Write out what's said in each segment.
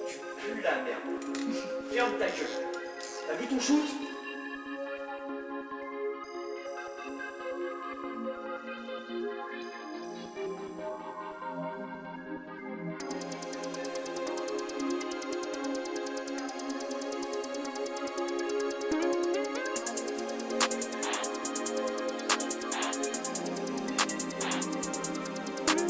Tu pues la merde. Ferme ta gueule. T'as vu ton shoot?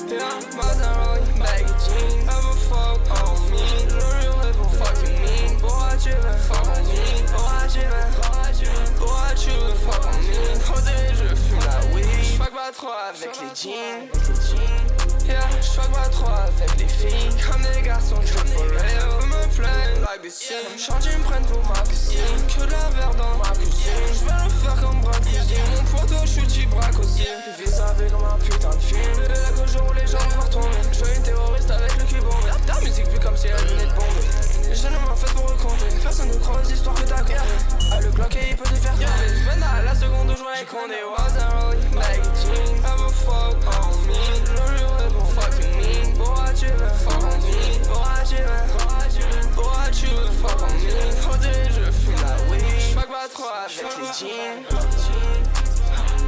Yeah, Mazda rolling baggy jeans. Have a fuck on me. L'Orient whip on fucking me. Boy, tu veux fuck on me. Boy, tu veux fuck on me. Posé, je fume la weed. J'fuck pas trop avec les jeans. Yeah, j'fuck pas trop avec les filles. Comme des garçons, j'fuck for real. Veux me plaindre like des signes. Comme chantier me prennent pour ma piscine. Que de la verre dans ma cuisine. J'vais le faire comme bras de cuisine. Mon poteau shoot, j'y braque aussi. Je vis sa vie comme un putain de film. De là que je roule, les gens vont retomber. Je veux une terroriste avec le cul bombé. Ta musique plus comme si elle venait de bomber. Les jeunes m'ont fait pour raconter. Personne ne croit aux histoires que t'as compris. Ah, le Glock et il peut te faire tomber. J'vends à la seconde où je vois qu'on est was and rolling baggy jeans. Have a fuck on me. L'Orient whip on fucking me. Boy, tu veux fuck on me. Boy, tu veux fuck on me. Posé, je fume la weed. J'fuck pas trop avec les jeans.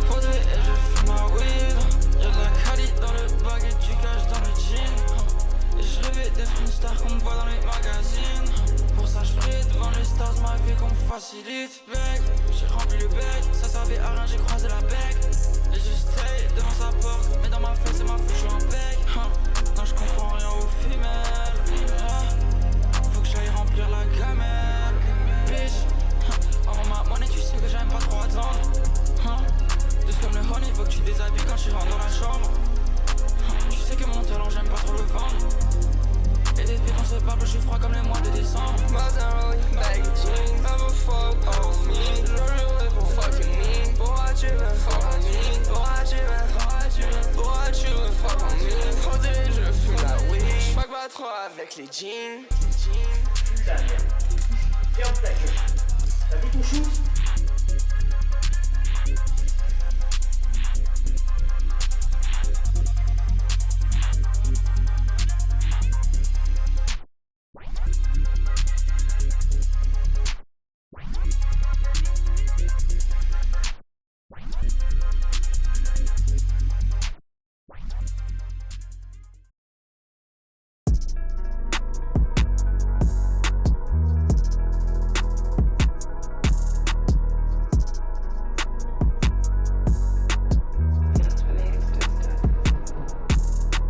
Posé et je fume ma weed. Y'a de la cali dans le bag et du cash dans le jean. Et je rêvais d'être une star qu'on me voit dans les magazines. Pour ça je prie devant les stars de ma vie qu'on me facilite. Bec, j'ai rempli le bec. Ça servait à rien, j'ai croisé la bec. Et je stay devant sa porte. Mais dans ma face c'est ma fouche, je suis un bec. Non je comprends rien aux femelles. Faut que j'aille remplir la gamelle. Bitch, oh ma monnaie tu sais que j'aime pas trop attendre. Douce comme le honey, faut que tu déshabilles quand tu rentres dans la chambre. Tu sais que mon talent j'aime pas trop le vendre. Et depuis qu'on se parle je suis froid comme le mois de décembre. Mazda rolling baggy jeans. Have a fuck on me. L'Orient whip on fucking me. Boy tu veux fuck on me. Boy tu veux fuck on me. Posé je fume la weed. J'fuck pas trop avec les jeans. Tu pues la merde. Ferme ta gueule. T'as vu ton shoot?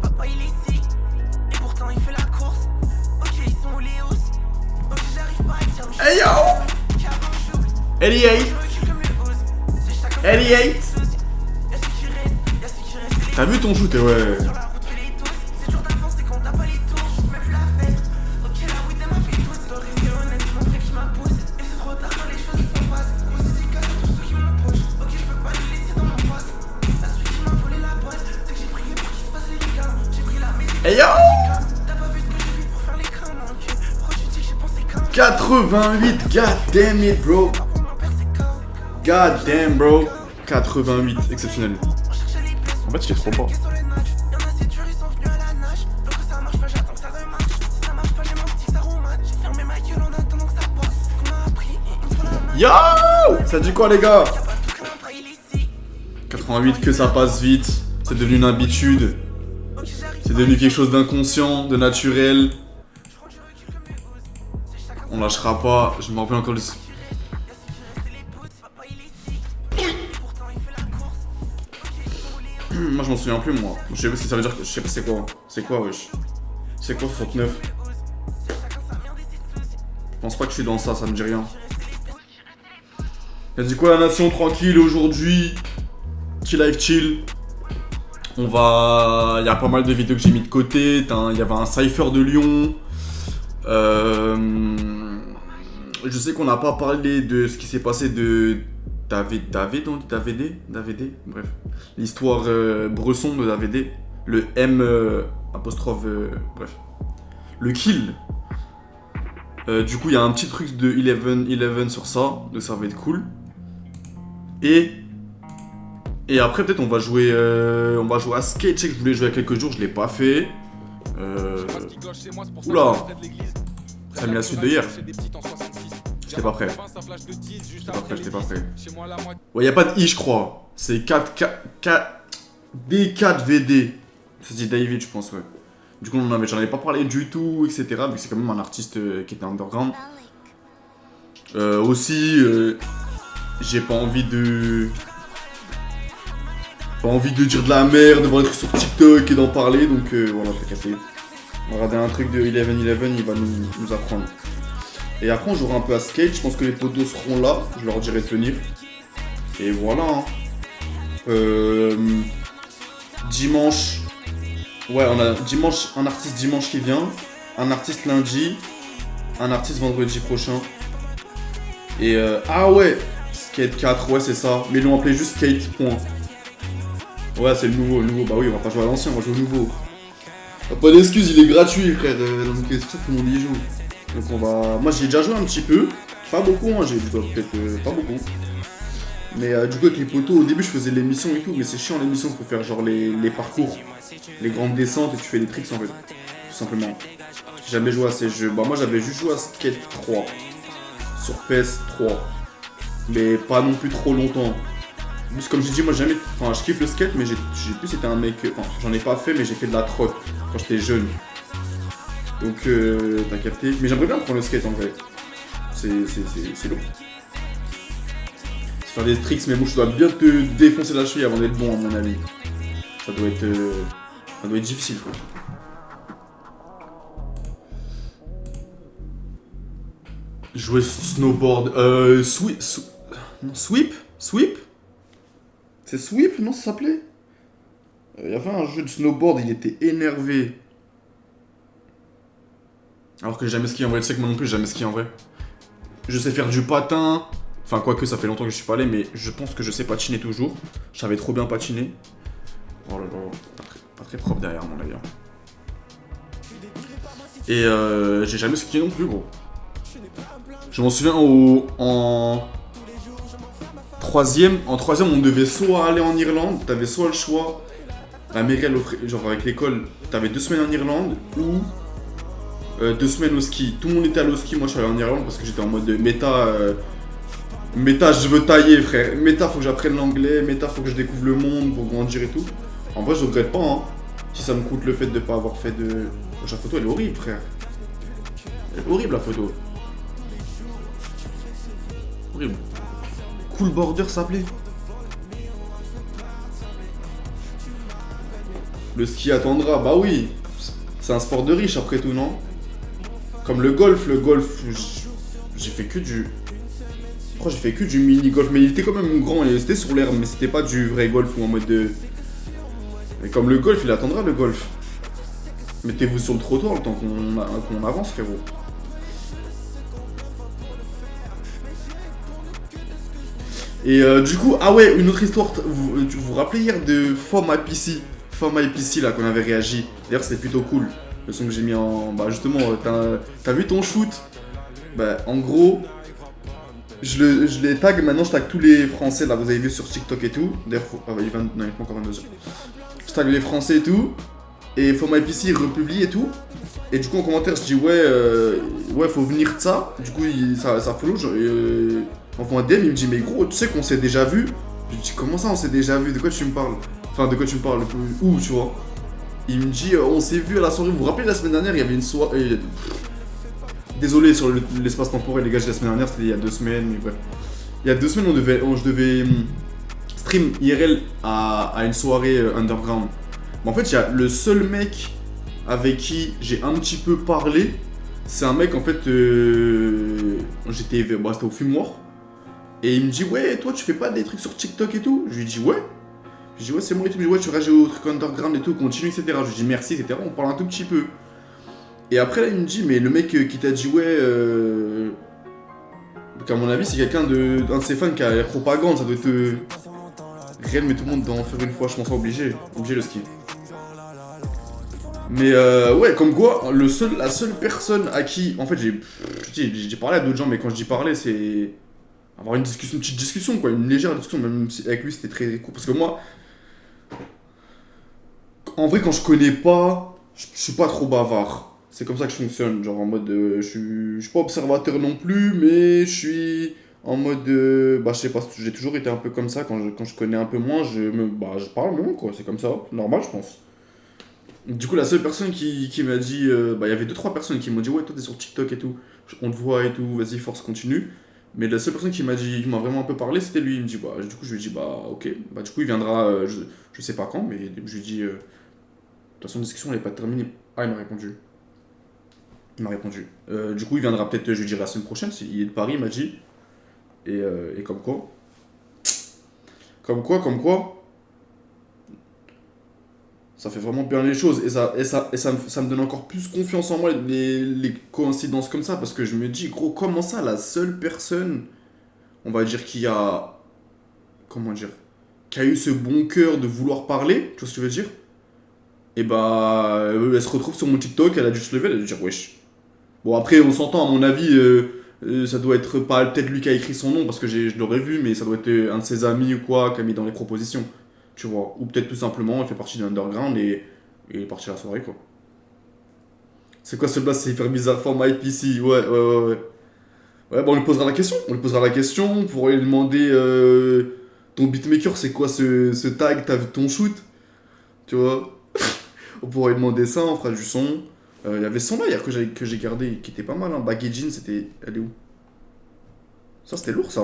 Papa il est ici, et pourtant il fait la course. Ok ils sont où les os. Ok j'arrive pas à dire Hey yo! 88! 88! T'as vu ton shoot, ouais. Hey yo! 88, god damn it bro. God damn bro. 88, exceptionnel. En fait, je trop pas. Yo! Ça dit quoi les gars? 88, que ça passe vite. C'est devenu une habitude. C'est devenu quelque chose d'inconscient, de naturel. On lâchera pas. Je me rappelle encore de... Moi je m'en souviens plus moi. Je sais pas si ça veut dire que... Je sais pas c'est quoi. C'est quoi wesh? C'est quoi 69? Je pense pas que je suis dans ça, ça me dit rien. Y'a dit quoi la nation tranquille aujourd'hui? Chill life chill. On va... Il y a pas mal de vidéos que j'ai mis de côté. Il y avait un cypher de Lyon. Je sais qu'on n'a pas parlé de ce qui s'est passé de David, bref. L'histoire Bresson de David. Le M apostrophe, bref. Le kill. Du coup, il y a un petit truc de 11 sur ça, donc ça va être cool. Et après, peut-être on va jouer à Skate. Je sais que je voulais jouer il y a quelques jours, je l'ai pas fait. Oula. T'as mis la suite de hier. J'étais pas prêt. J'étais pas prêt. Ouais, y'a pas de I, je crois. C'est D4VD. Ça se dit David, je pense, ouais. Du coup, j'en avais pas parlé du tout, etc. Mais c'est quand même un artiste qui était underground. Aussi, j'ai pas envie de... Pas envie de dire de la merde, de voir des trucs sur TikTok et d'en parler, donc voilà, t'as capté. On va regarder un truc de 11-11, il va nous apprendre. Et après, on jouera un peu à skate, je pense que les potos seront là, je leur dirai de venir. Et voilà. Hein. Dimanche, ouais, on a dimanche, un artiste dimanche qui vient, un artiste lundi, un artiste vendredi prochain. Et ah ouais, Skate 4, ouais, c'est ça. Mais ils l'ont appelé juste Skate, point. Ouais, c'est le nouveau. Bah oui, on va pas jouer à l'ancien, on va jouer au nouveau. Pas d'excuse, il est gratuit, frère. Donc c'est pour ça que tout le monde y joue. Donc on va... Moi, j'ai déjà joué un petit peu. Pas beaucoup, hein, j'ai peut-être pas beaucoup. Mais du coup, avec les potos, au début, je faisais l'émission et tout. Mais c'est chiant l'émission, faut faire genre les parcours. Les grandes descentes et tu fais des tricks en fait. Tout simplement. J'ai jamais joué à ces jeux. Bah moi, j'avais juste joué à Skate 3. Sur PS3. Mais pas non plus trop longtemps. Plus comme j'ai dit, moi jamais. Enfin, je kiffe le skate, mais j'ai plus été un mec. Enfin, j'en ai pas fait, mais j'ai fait de la troc quand j'étais jeune. Donc, t'as capté. Mais j'aimerais bien prendre le skate en vrai. C'est long. C'est faire des tricks, mais bon, je dois bien te défoncer la cheville avant d'être bon, à mon avis. Ça doit être difficile, quoi. Jouer snowboard. Sweep? C'est Sweep, non, ça s'appelait? Il y avait un jeu de snowboard, il était énervé. Alors que j'ai jamais skié en vrai, tu sais que moi non plus, j'ai jamais skié en vrai. Je sais faire du patin. Enfin, quoique, ça fait longtemps que je suis pas allé, mais je pense que je sais patiner toujours. Je savais trop bien patiner. Oh là là, pas très propre derrière, mon avis. Et j'ai jamais skié non plus, gros. Je m'en souviens en troisième, on devait soit aller en Irlande, t'avais soit le choix, la mairie elle offrait, genre avec l'école, t'avais 2 semaines en Irlande ou 2 semaines au ski. Tout le monde était allé au ski, moi je suis allé en Irlande parce que j'étais en mode méta, je veux tailler frère, méta faut que j'apprenne l'anglais, méta faut que je découvre le monde pour grandir et tout. En vrai je regrette pas hein, si ça me coûte le fait de pas avoir fait de... La photo elle est horrible frère, elle est horrible la photo. Horrible. Cool Border s'appelait. Le ski attendra, bah oui. C'est un sport de riche après tout, non? Comme le golf, j'ai fait que du... Je crois que j'ai fait que du mini-golf, mais il était quand même grand, c'était sur l'herbe, mais c'était pas du vrai golf ou en mode de... Mais comme le golf, il attendra le golf. Mettez-vous sur le trottoir le temps qu'on avance, frérot. Et du coup, ah ouais, une autre histoire, vous vous rappelez hier de For My PC là qu'on avait réagi. D'ailleurs c'était plutôt cool, le son que j'ai mis en... Bah justement, t'as vu ton shoot? Bah en gros, je les tag, maintenant je tag tous les français là, vous avez vu sur TikTok et tout. D'ailleurs, ah bah, non, il est pas encore 22h. Je tag les français et tout, et For My PC il republie et tout. Et du coup en commentaire je dis ouais faut venir de ça. Du coup ça follow, enfin un DM il me dit mais gros tu sais qu'on s'est déjà vu. Je lui dis comment ça on s'est déjà vu, de quoi tu me parles? Enfin de quoi tu me parles, où tu vois? Il me dit on s'est vu à la soirée, vous vous rappelez la semaine dernière il y avait une soirée... Désolé sur l'espace temporel les gars, la semaine dernière c'était il y a 2 semaines, mais bref. Il y a 2 semaines je devais stream IRL à une soirée underground. Mais en fait il y a le seul mec avec qui j'ai un petit peu parlé, c'est un mec en fait, c'était au fumoir. Et il me dit ouais toi tu fais pas des trucs sur TikTok et tout? Je lui dis ouais. Je lui dis ouais c'est moi et tout, il me dit ouais tu réagis aux trucs underground et tout, continue etc. Je lui dis merci etc, on parle un tout petit peu. Et après là il me dit mais le mec qui t'a dit ouais donc à mon avis c'est quelqu'un d'un de ses fans qui a l'air propagande, ça doit être réel mais tout le monde doit en faire une fois je pense, obligé le ski. Mais ouais, comme quoi, la seule personne à qui, en fait, j'ai parlé à d'autres gens, mais quand je dis parler, c'est avoir une petite discussion, quoi, une légère discussion, même si avec lui c'était très cool, parce que moi, en vrai, quand je connais pas, je suis pas trop bavard. c'est comme ça que je fonctionne. Genre en mode, je suis pas observateur non plus, mais je suis en mode, bah je sais pas, j'ai toujours été un peu comme ça. Quand je connais un peu moins, je parle moins, quoi. C'est comme ça, normal, je pense. Du coup, la seule personne qui m'a dit, bah il y avait 2-3 personnes qui m'ont dit, ouais, toi t'es sur TikTok et tout, on te voit et tout, vas-y, force, continue. Mais la seule personne qui m'a vraiment un peu parlé, c'était lui. Il me dit, bah, du coup, je lui ai dit, bah, ok. Bah, du coup, il viendra, je sais pas quand, mais je lui ai dit, de toute façon, la discussion, elle n'est pas terminée. Ah, il m'a répondu. Du coup, il viendra peut-être, je lui dirai la semaine prochaine, il est de Paris, il m'a dit. Et comme quoi. Comme quoi. Ça fait vraiment bien les choses. Et ça me donne encore plus confiance en moi, les coïncidences comme ça, parce que je me dis, gros, comment ça, la seule personne, on va dire, qui a eu ce bon cœur de vouloir parler, tu vois ce que je veux dire? Et bah, elle se retrouve sur mon TikTok, elle a dû se lever, elle a dû dire, wesh. Bon, après, on s'entend, à mon avis, ça doit être pas peut-être lui qui a écrit son nom, parce que je l'aurais vu, mais ça doit être un de ses amis ou quoi, qui a mis dans les propositions. Tu vois, ou peut-être tout simplement, il fait partie d'un underground et il est parti à la soirée, quoi. C'est quoi ce blast? C'est hyper bizarre, format IPC, ouais. Ouais, bon, on lui posera la question, on pourra lui demander ton beatmaker, c'est quoi ce tag, t'as vu ton shoot? Tu vois. On pourra lui demander ça, on fera du son. Il y avait ce son là hier que j'ai gardé, qui était pas mal, hein. Baggy Jean, c'était. Elle est où? Ça, c'était lourd, ça.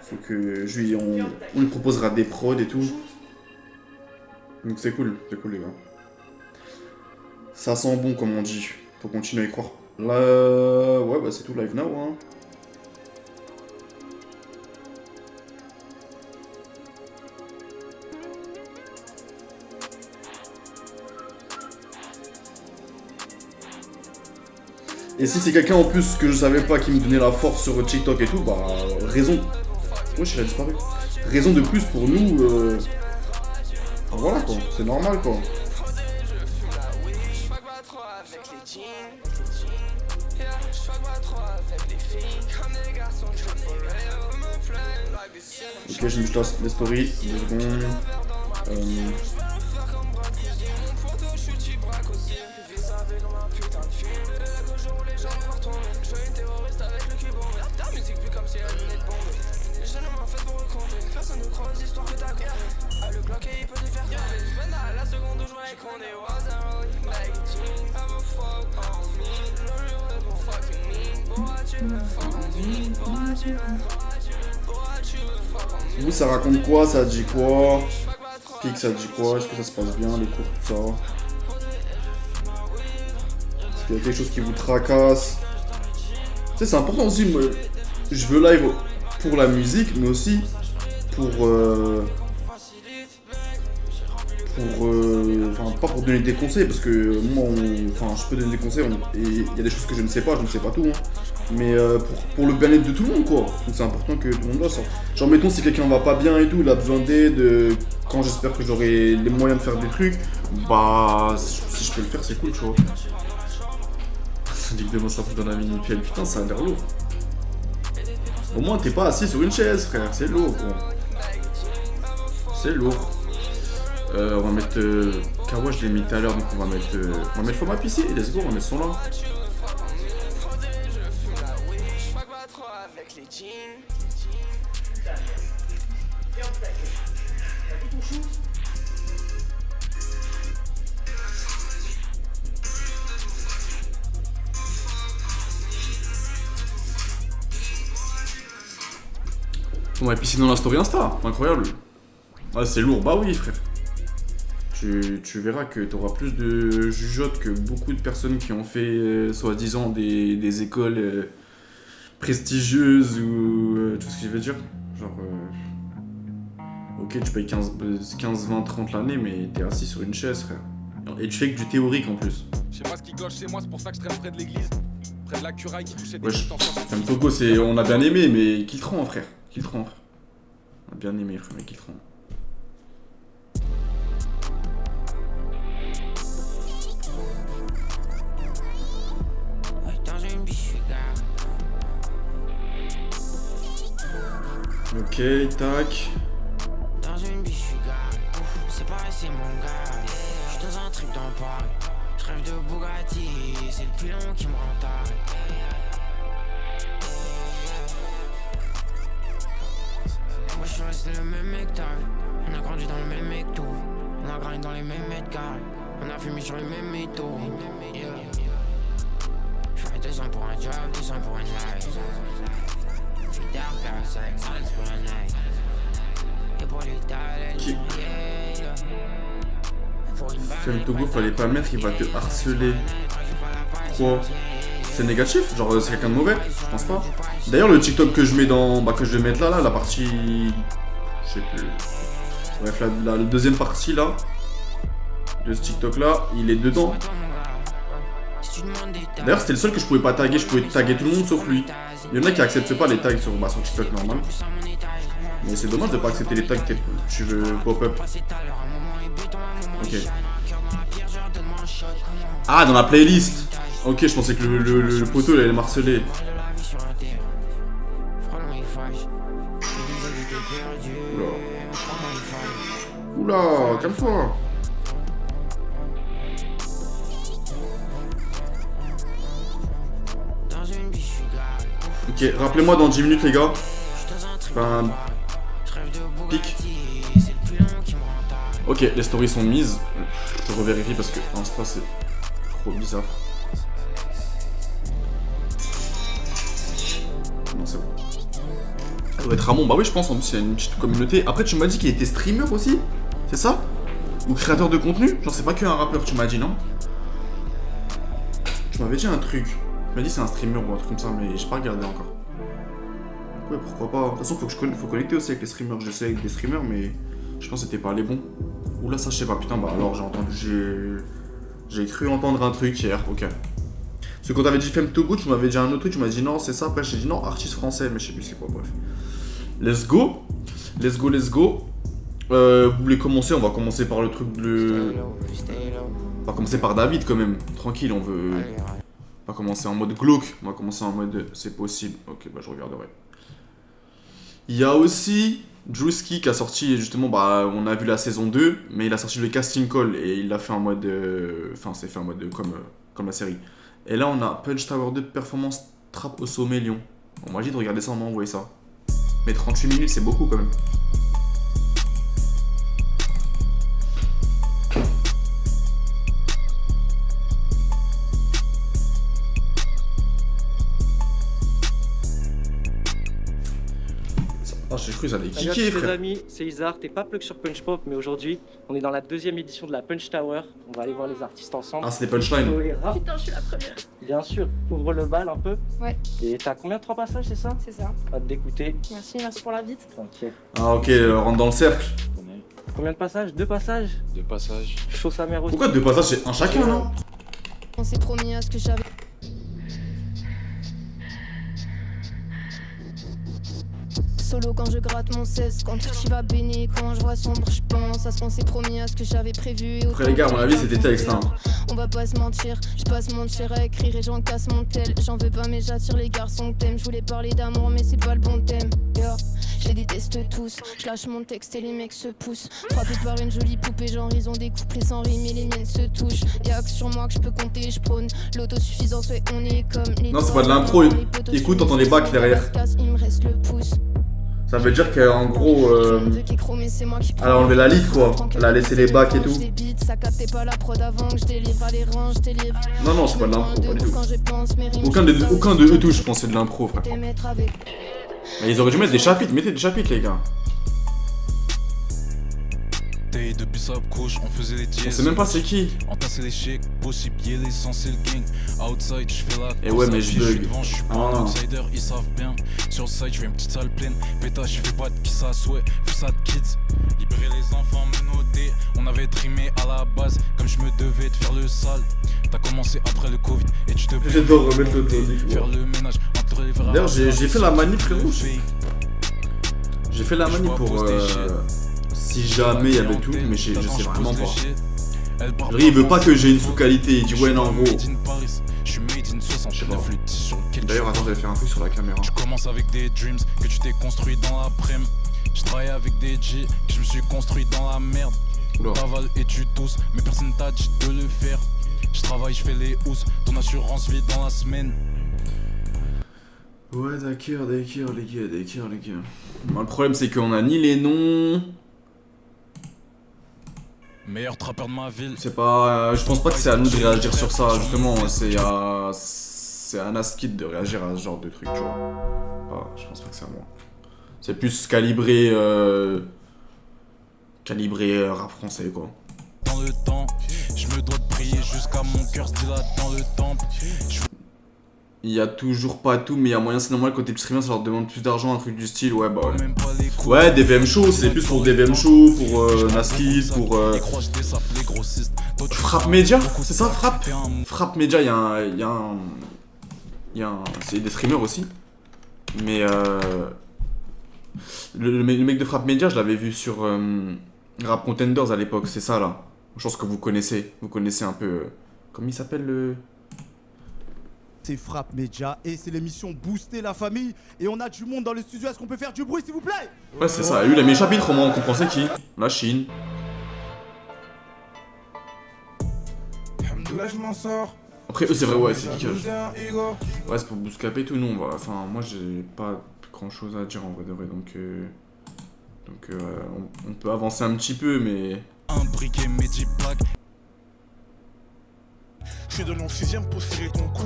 Faut que on lui proposera des prods et tout. Donc c'est cool, les gars. Ça sent bon, comme on dit. Faut continuer à y croire. Là, ouais, bah c'est tout live now, hein. Et si c'est quelqu'un en plus que je savais pas qui me donnait la force sur TikTok et tout, bah raison. Wesh, il a disparu. Raison de plus pour nous. Voilà quoi, c'est normal quoi. Ok, je me lance les stories. 2 secondes. Vous, ça raconte quoi? Ça dit quoi? Pique, ça dit quoi? Est-ce que ça se passe bien, les cours, tout ça? Est-ce qu'il y a quelque chose qui vous tracasse? Tu sais, c'est important aussi, moi, je veux live pour la musique, mais aussi pour enfin, pas pour donner des conseils, parce que moi, je peux donner des conseils, et il y a des choses que je ne sais pas tout, hein. Mais pour le bien-être de tout le monde, quoi. Donc c'est important que tout le monde bosse. Genre, mettons, si quelqu'un va pas bien et tout, il a besoin d'aide, quand j'espère que j'aurai les moyens de faire des trucs, bah, si je peux le faire, c'est cool, tu vois. Ça dit que demain ça fout dans la mini-pielle, putain, ça a l'air lourd. Au moins, t'es pas assis sur une chaise, frère, c'est lourd, quoi. C'est lourd. On va mettre Kawa, je l'ai mis tout à l'heure, donc on va mettre format PC, let's go, on va mettre son là. On va pisser dans la story Insta, incroyable. Ah, c'est lourd, bah oui, frère. Tu verras que tu auras plus de jugeotes que beaucoup de personnes qui ont fait, soi-disant, des écoles prestigieuses ou. Tu vois ce que je veux dire? Genre. Ok, tu payes 15, 20, 30 l'année, mais t'es assis sur une chaise, frère. Et tu fais que du théorique en plus. Je sais pas ce qui cloche chez moi, c'est pour ça que je traîne près de l'église. Près de la curaille qui touchait des Wesh, en même Togo, on a bien aimé, mais Kiltran, frère. Kiltran, frère. On a bien aimé, frère, mais Kiltran. Ok, tac. Dans une biche, je suis gars. C'est pas c'est mon gars. J'suis dans un trip dans Paris. J'rêve de Bugatti, c'est le plus long qui me rend taré. Moi j'suis resté le même mec t'as vu. On a grandi dans le même mec tout. On a grandi dans les mêmes mètres carrés. On a fumé sur les mêmes métaux. J'fais 2 ans pour un job, 2 ans pour une life. J'suis dark outside, Alex pour la night. Et pour les talents, Femme Togo, fallait pas mettre, il va te harceler. Quoi? C'est négatif? Genre c'est quelqu'un de mauvais? Je pense pas. D'ailleurs le TikTok que je mets dans. Bah que je vais mettre là, la partie. Je sais plus. Bref, la deuxième partie là. De ce TikTok là, il est dedans. D'ailleurs c'était le seul que je pouvais pas taguer, je pouvais taguer tout le monde sauf lui. Il y en a qui acceptent pas les tags sur son TikTok normal. Mais c'est dommage de pas accepter les tags que tu veux pop-up. Ok. Ah, dans la playlist. Ok, je pensais que le poteau il allait marceler. Oula. Oula, calme-toi. Ok, rappelez-moi dans 10 minutes les gars. Enfin, pic. Ok, les stories sont mises. Je revérifie parce que Insta c'est trop bizarre. Non, c'est bon. Ça doit être Ramon. Bah oui, je pense. En plus, il y a une petite communauté. Après, tu m'as dit qu'il était streamer aussi? C'est ça? Ou créateur de contenu? Genre, c'est pas qu'un rappeur, tu m'as dit, non? Tu m'avais dit un truc. Tu m'as dit c'est un streamer ou un truc comme ça, mais j'ai pas regardé encore. Donc, ouais, pourquoi pas. De toute façon, faut connecter aussi avec les streamers. J'essaie avec des streamers, mais je pense que c'était pas les bons. Oula, ça, je sais pas. Putain, bah alors, j'ai cru entendre un truc hier. Ok. Parce que quand t'avais dit Femme Togo, tu m'avais dit un autre truc. Tu m'as dit non, c'est ça. Après, j'ai dit non, artiste français, mais je sais plus c'est quoi. Bref. Let's go. Let's go, let's go. Vous voulez commencer? On va commencer par le truc de. On va commencer par David quand même. Tranquille, on veut. On va commencer en mode glauque. On va commencer en mode c'est possible. Ok, bah je regarderai. Il y a aussi Drewski qui a sorti justement. Bah on a vu la saison 2, mais il a sorti le casting call et il l'a fait en mode. Enfin, c'est fait en mode comme la série. Et là on a Punch Tower 2 performance trap au sommet Lyon. On m'a dit de regarder ça, on m'a envoyé ça. Mais 38 minutes, c'est beaucoup quand même. Ah, j'ai cru que ça allait kicker, frère. Les amis, c'est Isar, t'es pas plug sur Punch Pop, mais aujourd'hui, on est dans la 2e édition de la Punch Tower. On va aller voir les artistes ensemble. Ah, c'est des punchlines. Putain, je suis la première. Bien sûr, ouvre le bal un peu. Ouais. Et t'as combien de 3 passages, c'est ça? C'est ça. Hâte d'écouter. Merci pour l'invite. Tranquille. Ah, ok, rentre dans le cercle. Combien de passages? 2 passages? 2 passages. Chaud sa mère aussi. Pourquoi 2 passages, c'est un chacun, non? On s'est promis à ce que j'avais. Solo quand je gratte mon cesse, quand tout va béni, quand je vois sombre, je pense à ce qu'on s'est promis, à ce que j'avais prévu. Après les gars, à mon avis, c'est des textes, hein. On va pas se mentir, je passe mon cher à écrire et j'en casse mon tel. J'en veux pas mais j'attire les garçons que t'aimes. Je voulais parler d'amour mais c'est pas le bon thème. Yeah. Je les déteste tous, je lâche mon texte et les mecs se poussent. Frappé par une jolie poupée, genre ils ont des couplets sans rime et les miennes se touchent. Y'a que sur moi que je peux compter, je prône l'autosuffisance, ouais on est comme les. Non, c'est pas de l'impro, écoute, t'entends les bacs derrière. Il me reste le pouce. Ça veut dire qu'en gros, elle a enlevé la lead quoi. Elle a laissé les bacs et tout. Non, non, c'est pas de l'impro, pas du tout. Aucun de eux tous, je pense, c'est de l'impro, frère. Mais ils auraient dû mettre des chapitres, mettez des chapitres, les gars. Depuis sa couche, on faisait les dièses. On sait même pas c'est qui. Entasser les chèques, possible, y est l'essentiel gang. Outside, je fais la. Et ouais, mais je bug. Je suis pas un outsider, ils savent bien. Sur le side, je fais une petite salle pleine. Pétage, je fais pas de qui ça souhait. Fais ça de kids. Libérer les enfants menottés. On avait trimé à la base, comme je me devais de faire le sale. T'as commencé après le Covid et tu te. Je dois remettre le faire le ménage entre les vrais. D'ailleurs, j'ai fait la manip, frérot. J'ai fait la manip pour. Si jamais il y avait tout, mais je sais vraiment pas. Genre, il veut pas que j'ai une sous-qualité, il dit ouais non gros. D'ailleurs attends, j'allais faire un truc sur la caméra. Je commence avec des dreams que tu t'es construit dans l'après-midi. Je travaille avec des G que je me suis construit dans la merde. Oula. T'avales et tu tousses, mais personne t'a dit de le faire. Je travaille, je fais les housses, ton assurance vit dans la semaine. Ouais, d'accord, les gars. Bah, le problème, c'est qu'on a ni les noms. Meilleur trappeur de ma ville. C'est pas. Je pense pas que c'est à nous de réagir sur ça, justement. C'est à Naskid de réagir à ce genre de truc, tu vois. Ah, je pense pas que c'est à moi. C'est plus calibré. Rap français, quoi. Dans le temps, je me dois de prier jusqu'à mon cœur se dilate dans le temple. Il y a toujours pas tout, mais il y a moyen, c'est normal quand t'es streamer, ça leur demande plus d'argent, un truc du style, ouais, bah ouais. Même pas les coups. Ouais, des VM shows, c'est plus pour des VM shows, pour Naskid, pour. Frappe Média, c'est ça, Frappe Frappe Média, il y a un. C'est des streamers aussi. Mais le mec de Frappe Média, je l'avais vu sur Rap Contenders à l'époque, c'est ça là. Je pense que vous connaissez un peu. Comment il s'appelle le. C'est Frappe Média et c'est l'émission Booster la famille. Et on a du monde dans le studio, est-ce qu'on peut faire du bruit s'il vous plaît? Ouais, c'est ça, il y a eu les mes chapitres, au moins on comprend c'est qui. La Chine. Là je m'en sors. Après eux c'est vrai, ouais, c'est Kikage. Ouais, c'est pour Bouscapé et tout, nous on va. Enfin, moi j'ai pas grand chose à dire en vrai de vrai, donc on peut avancer un petit peu, mais. Un briquet Medipack. Je suis de long 6ème pour serrer ton cou.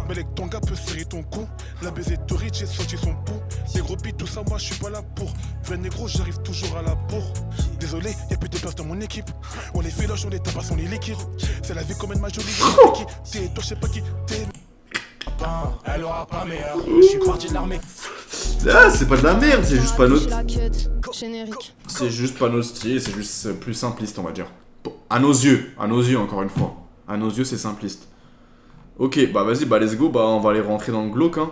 Mais avec ton gars peut serrer ton cou. La baiser de Rich, j'ai sorti son pouls. Les gros pis, tout ça, moi je suis pas là pour. Veux négro, j'arrive toujours à la bourre. Désolé, y'a plus de place dans mon équipe. On les fait loge, on les tape, on les liquide. C'est la vie comme une majorité. T'es toi, je sais pas qui t'es. Elle aura pas meilleur. Je suis parti de l'armée. Ah, c'est pas de la merde, c'est juste pas notre. Générique. C'est juste pas notre style, c'est juste plus simpliste, on va dire. Bon, à nos yeux, encore une fois. À nos yeux, c'est simpliste. Ok, bah vas-y, bah let's go, bah on va aller rentrer dans le glauque, hein.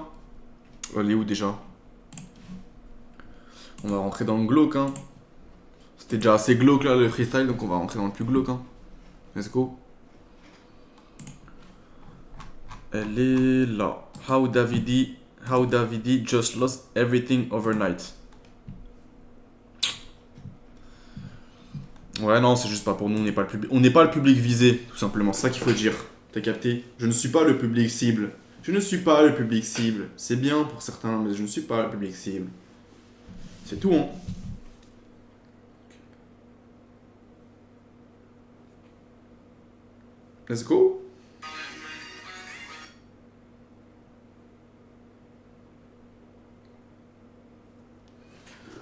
Elle est où déjà? On va rentrer dans le glauque, hein. C'était déjà assez glauque là, le freestyle, donc on va rentrer dans le plus glauque, hein. Let's go. Elle est là. How Davidi just lost everything overnight. Ouais, non, c'est juste pas pour nous, on n'est pas le public visé, tout simplement, c'est ça qu'il faut dire. T'as capté? Je ne suis pas le public cible. C'est bien pour certains, mais je ne suis pas le public cible. C'est tout, hein. Let's go.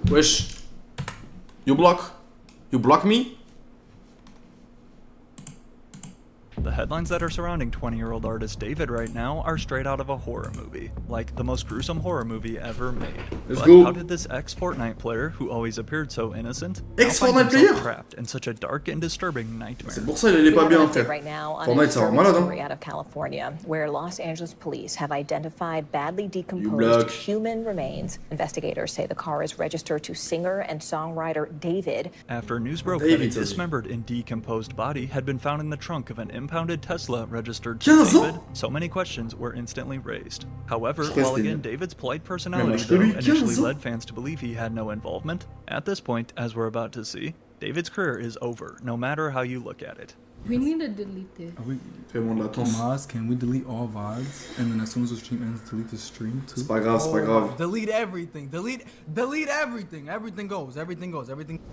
Wesh. You block me? The headlines that are surrounding 20-year-old artist David right now are straight out of a horror movie, like the most gruesome horror movie ever made. Let's but go. How did this ex-Fortnite player, who always appeared so innocent, Ex-Fortnite player? trapped in such a dark and disturbing nightmare? C'est pour ça il est pas bien, frère. Right now on Fortnite, ça va malade, hein. out of California, where Los Angeles police have identified badly You decomposed block. human remains. Investigators say the car is registered to singer and songwriter David. After news broke David that a says- dismembered and decomposed body had been found in the trunk of an impounded Tesla registered to 15 ans? David, so many questions were instantly raised. However, Je crois while que c'était again mieux. David's polite Mais personality moi, je te though lui, initially 15 ans? led fans to believe he had no involvement, at this point, as we're about to see, David's career is over, no matter how you look at it. We need to delete it. Fais-moi de latence. Moz, can we delete all VODs? And then as soon as the stream ends, delete the stream too? C'est pas grave, c'est pas grave. Delete everything. Delete everything. Everything goes.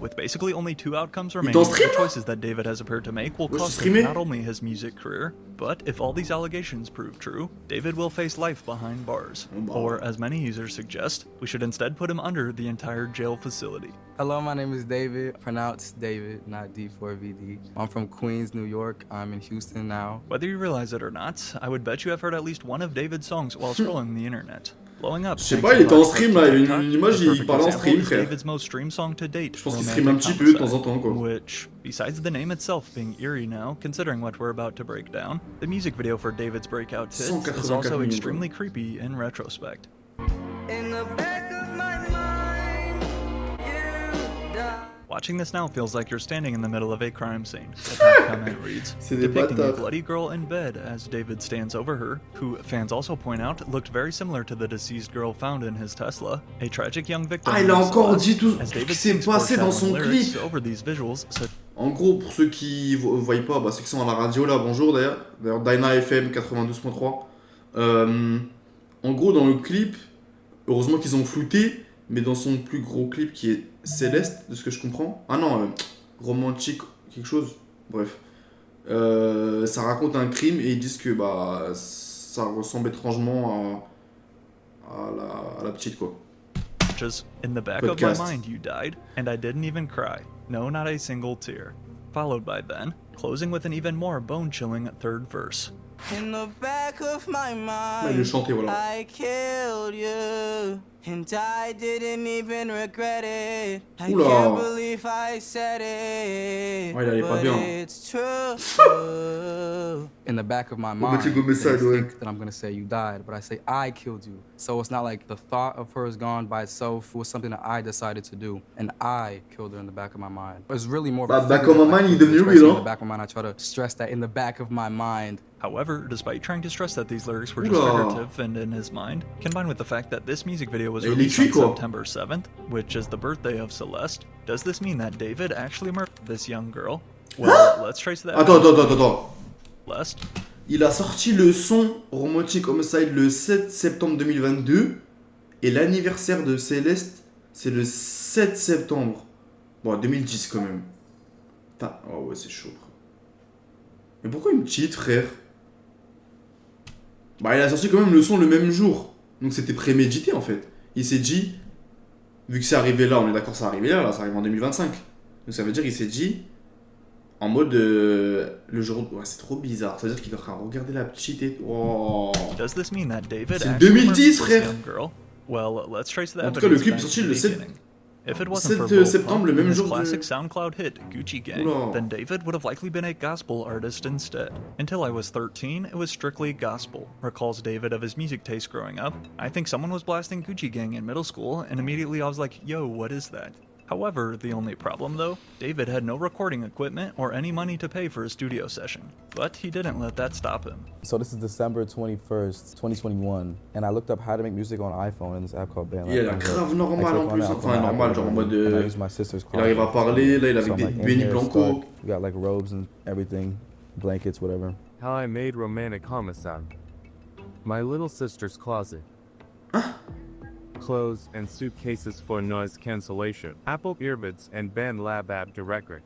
With basically only two outcomes t'en remaining, stream, the choices that David has appeared to make will Moi, je cost streamais. him not only his music career, but if all these allegations prove true, David will face life behind bars. Or, as many users suggest, we should instead put him under the entire jail facility. Hello, my name is David. Pronounced David, not D4VD. I'm from Queens, New York. I'm in Houston now. Whether you realize it or not, I would bet you have heard at least one of David's songs while scrolling the internet. Blowing up. Je sais pas, il était en stream là, il y avait une image, il parlait en stream, frère. David's most streamed song to date. Je pense qu'il stream un petit peu de temps en temps, quoi. Which, besides the name itself being eerie now, considering what we're about to break down, the music video for David's breakout hit is 184 also millions, extremely creepy in retrospect. In the back of my mind, you die. Watching this now feels like you're standing in the middle of a crime scene. The top comment reads, C'est des depicting a bâtards. bloody girl in bed as David stands over her, who fans also point out looked very similar to the deceased girl found in his Tesla. A tragic young victim. Ah, il a named encore Celeste, dit tout as ce David qui s'est sings passé dans son foreshadowing lyrics clip. over these visuals, En gros, pour ceux qui ne voient pas, bah, ceux qui sont à la radio là, bonjour d'ailleurs. D'ailleurs, Dyna FM 92.3. En gros, dans le clip, heureusement qu'ils ont flouté, mais dans son plus gros clip qui est Céleste, de ce que je comprends. Ah non, romantique, quelque chose. Bref. Ça raconte un crime et ils disent que bah, ça ressemble étrangement à la petite quoi. Just in the back of my mind you died, and I didn't even cry. No, not a single tear. Followed by then, closing with an even more bone-chilling third verse. In the back of my mind, il le chantait, voilà. I killed you, and I didn't even regret it. I Oula. can't believe I said it, Ouais, il allait pas but bien. it's true. In the back of my Bon, mind, petit go they message, ouais. think that I'm gonna say you died, but I say I killed you. So it's not like the thought of her is gone by itself. It was something that I decided to do, and I killed her in the back of my mind. It's really more of a Back of my mind, il est devenu expressing real, in the hein. back of my mind. I try to stress that in the back of my mind. However, despite trying to stress that these lyrics were just Oula. figurative and in his mind, combined with the fact that this music video was Il est released cuit, on quoi. September 7th, which is the birthday of Celeste, does this mean that David actually murdered this young girl? Well, let's trace that. Attends. Celeste. Il a sorti le son Romantic Homicide le 7 septembre 2022 et l'anniversaire de Céleste, c'est le 7 septembre. Bon, 2010 quand même. Putain, oh ouais, c'est chaud. Mais pourquoi il me cheat, frère? Bah, il a sorti quand même le son le même jour. Donc c'était prémédité en fait. Il s'est dit, vu que c'est arrivé là, on est d'accord, c'est arrivé là, ça arrive en 2025. Donc ça veut dire qu'il s'est dit, en mode le jour. Ouais, c'est trop bizarre. Ça veut dire qu'il est en train de regarder la petite et. Oh. Does this mean that David C'est actually 2010, murdered this frère. young girl? Well, let's trace the En tout cas, le evidence clip back sorti to the le 7 beginning. If it wasn't for 7 Lil septembre, Pump le même and his jour classic de... SoundCloud hit Gucci Gang, Oula. then David would have likely been a gospel artist instead. Until I was 13, it was strictly gospel, recalls David of his music taste growing up. I think someone was blasting Gucci Gang in middle school, and immediately I was like, yo, what is that? However, the only problem though, David had no recording equipment or any money to pay for a studio session. But he didn't let that stop him. So this is December 21st, 2021, and I looked up how to make music on iPhone in this app called BandLab. Il a grave normal en plus, enfin normal, genre en mode il arrive à parler, là il est avec Benny Blanco. We got like robes and everything, blankets, whatever. How I made Romantic Homicide. My little sister's closet. Clothes and suitcases for noise cancellation. Apple earbuds and BandLab app directory.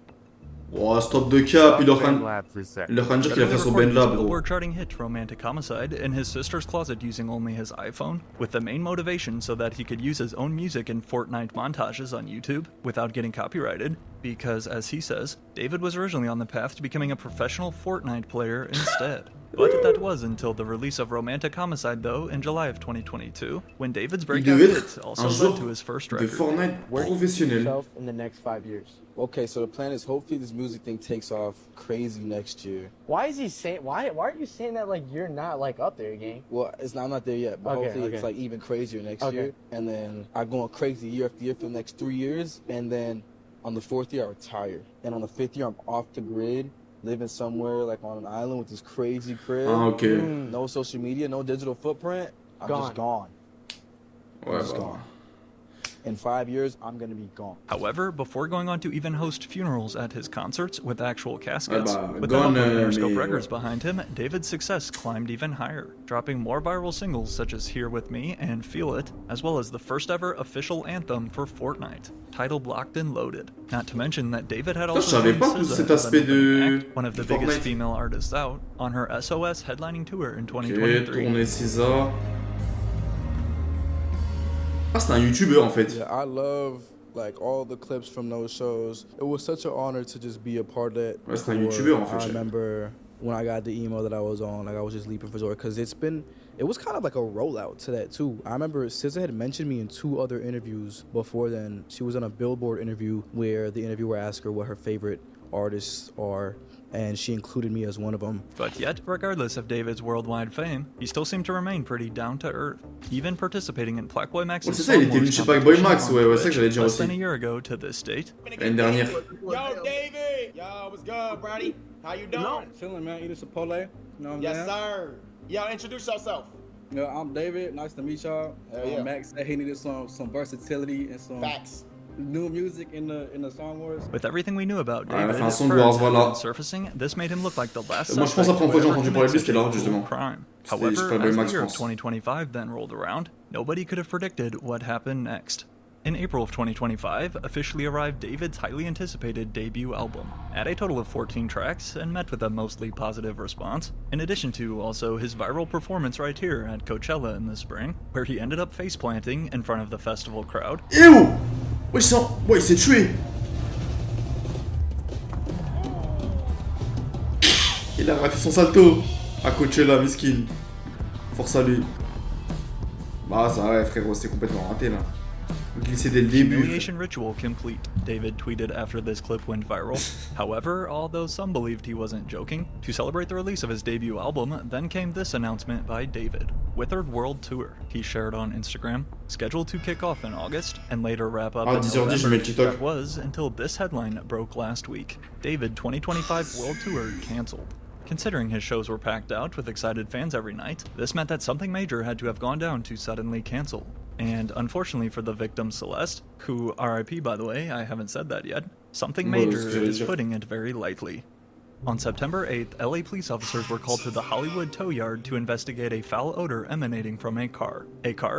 Oh, stop de cap, il est en train de dire qu'il a fait son BandLab, gros. Billboard charting hit Romantic Homicide in his sister's closet using only his iPhone, with the main motivation so that he could use his own music in Fortnite montages on YouTube without getting copyrighted, because as he says, David was originally on the path to becoming a professional Fortnite player instead. But that was until the release of Romantic Homicide though in July of 2022, when David's breakout hit also led to his first record. Fortnite professionnel. In the next 5 years. Okay, so the plan is hopefully this music thing takes off crazy next year. Why is he saying? Why are you saying that like you're not like up there, gang? Well, I'm not there yet, but hopefully it's like even crazier next year. And then I go on crazy year after year for the next 3 years, and then on the 4th year I retire, and on the 5th year I'm off the grid, living somewhere like on an island with this crazy crib. Ah, okay. No social media, no digital footprint. I'm just gone. Ouais, just gone. In 5 years, I'm gonna be gone. However, before going on to even host funerals at his concerts with actual caskets, with gone, the help of Interscope mais Records ouais. behind him, David's success climbed even higher, dropping more viral singles such as Here With Me and Feel It, as well as the first ever official anthem for Fortnite, titled Locked and Loaded. Not to mention that David had also savais joined pas tout SZA cet as an aspect opening de act, one of the Fortnite. biggest female artists out, on her SOS headlining tour in Ok, 2023. tourner SZA. Ah, c'est un YouTuber en fait. Yeah, I love like all the clips from those shows. It was such an honor to just be a part of that. Ouais, c'est un YouTuber en I fait. remember when I got the email that I was on, like I was just leaping for joy because it was kind of like a rollout to that too. I remember SZA had mentioned me in 2 other interviews before then. She was on a Billboard interview where the interviewer asked her what her favorite artists are, and she included me as one of them. But yet, regardless of David's worldwide fame, he still seemed to remain pretty down to earth, even participating in Plaque Boy Max's Ouais, c'est ça, il était venu chez Plaque Boy Max, ouais, c'est ça que j'allais dire less aussi. than a year ago to this date. L'année dernière. Yo, David! Yo, what's good, buddy? How you doing? Chilling, man. Eating Chipotle. You know what I'm Yes, saying? sir. Yo, introduce yourself. I'm David. Nice to meet y'all. Hell yeah. Max said he needed some versatility and some. Facts. new music in the Song Wars. With everything we knew about Ouais, David, enfin, at Song Wars, first, voilà. surfacing, this made him look like the last Moi, je pense la suspect première fois que j'ai to ever entendu parler de lui, commit c'était là, such a justement. cruel crime. C'était, je sais However, pas, as Boy the Max, je year of pense. 2025 then rolled around, nobody could have predicted what happened next. In April of 2025, officially arrived David's highly anticipated debut album, at a total of 14 tracks and met with a mostly positive response, in addition to also his viral performance right here at Coachella in the spring, where he ended up face planting in front of the festival crowd. Ew! Ouais, il s'est tué! Il a raté son salto à Coachella, miskin. Force à lui. Bah, ça ouais, frérot, c'est complètement raté là. Glissé dès le début. Humiliation ritual complete, David tweeted after this clip went viral. However, although some believed he wasn't joking, to celebrate the release of his debut album, then came this announcement by David. Withered World Tour, he shared on Instagram, scheduled to kick off in August and later wrap up in 10h10, je mets November. le TikTok. That was until this headline broke last week. David 2025 World Tour cancelled. Considering his shows were packed out with excited fans every night, this meant that something major had to have gone down to suddenly cancel. And unfortunately for the victim Celeste, who RIP by the way, I haven't said that yet, something Well, major it's is good. putting it very lightly. On September 8th, LA police officers were called to the Hollywood tow yard to investigate a foul odor emanating from a car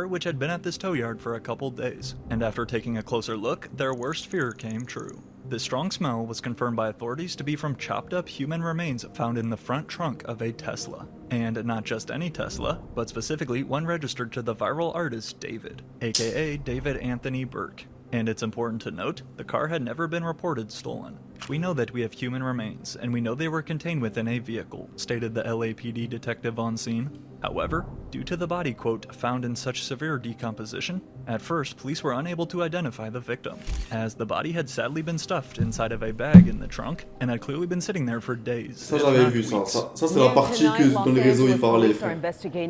which had been at this tow yard for a couple days. And after taking a closer look, their worst fear came true. This strong smell was confirmed by authorities to be from chopped up human remains found in the front trunk of a Tesla. And not just any Tesla, but specifically one registered to the viral artist David, aka David Anthony Burke. And it's important to note, the car had never been reported stolen. We know that we have human remains, and we know they were contained within a vehicle, stated the LAPD detective on scene. However, due to the body, quote, found in such severe decomposition, at first police were unable to identify the victim, as the body had sadly been stuffed inside of a bag in the trunk and had clearly been sitting there for days. Ça, j'avais vu ça. Ça c'est la partie que dans les réseaux ils parlaient, frère. Mais après, c'est qui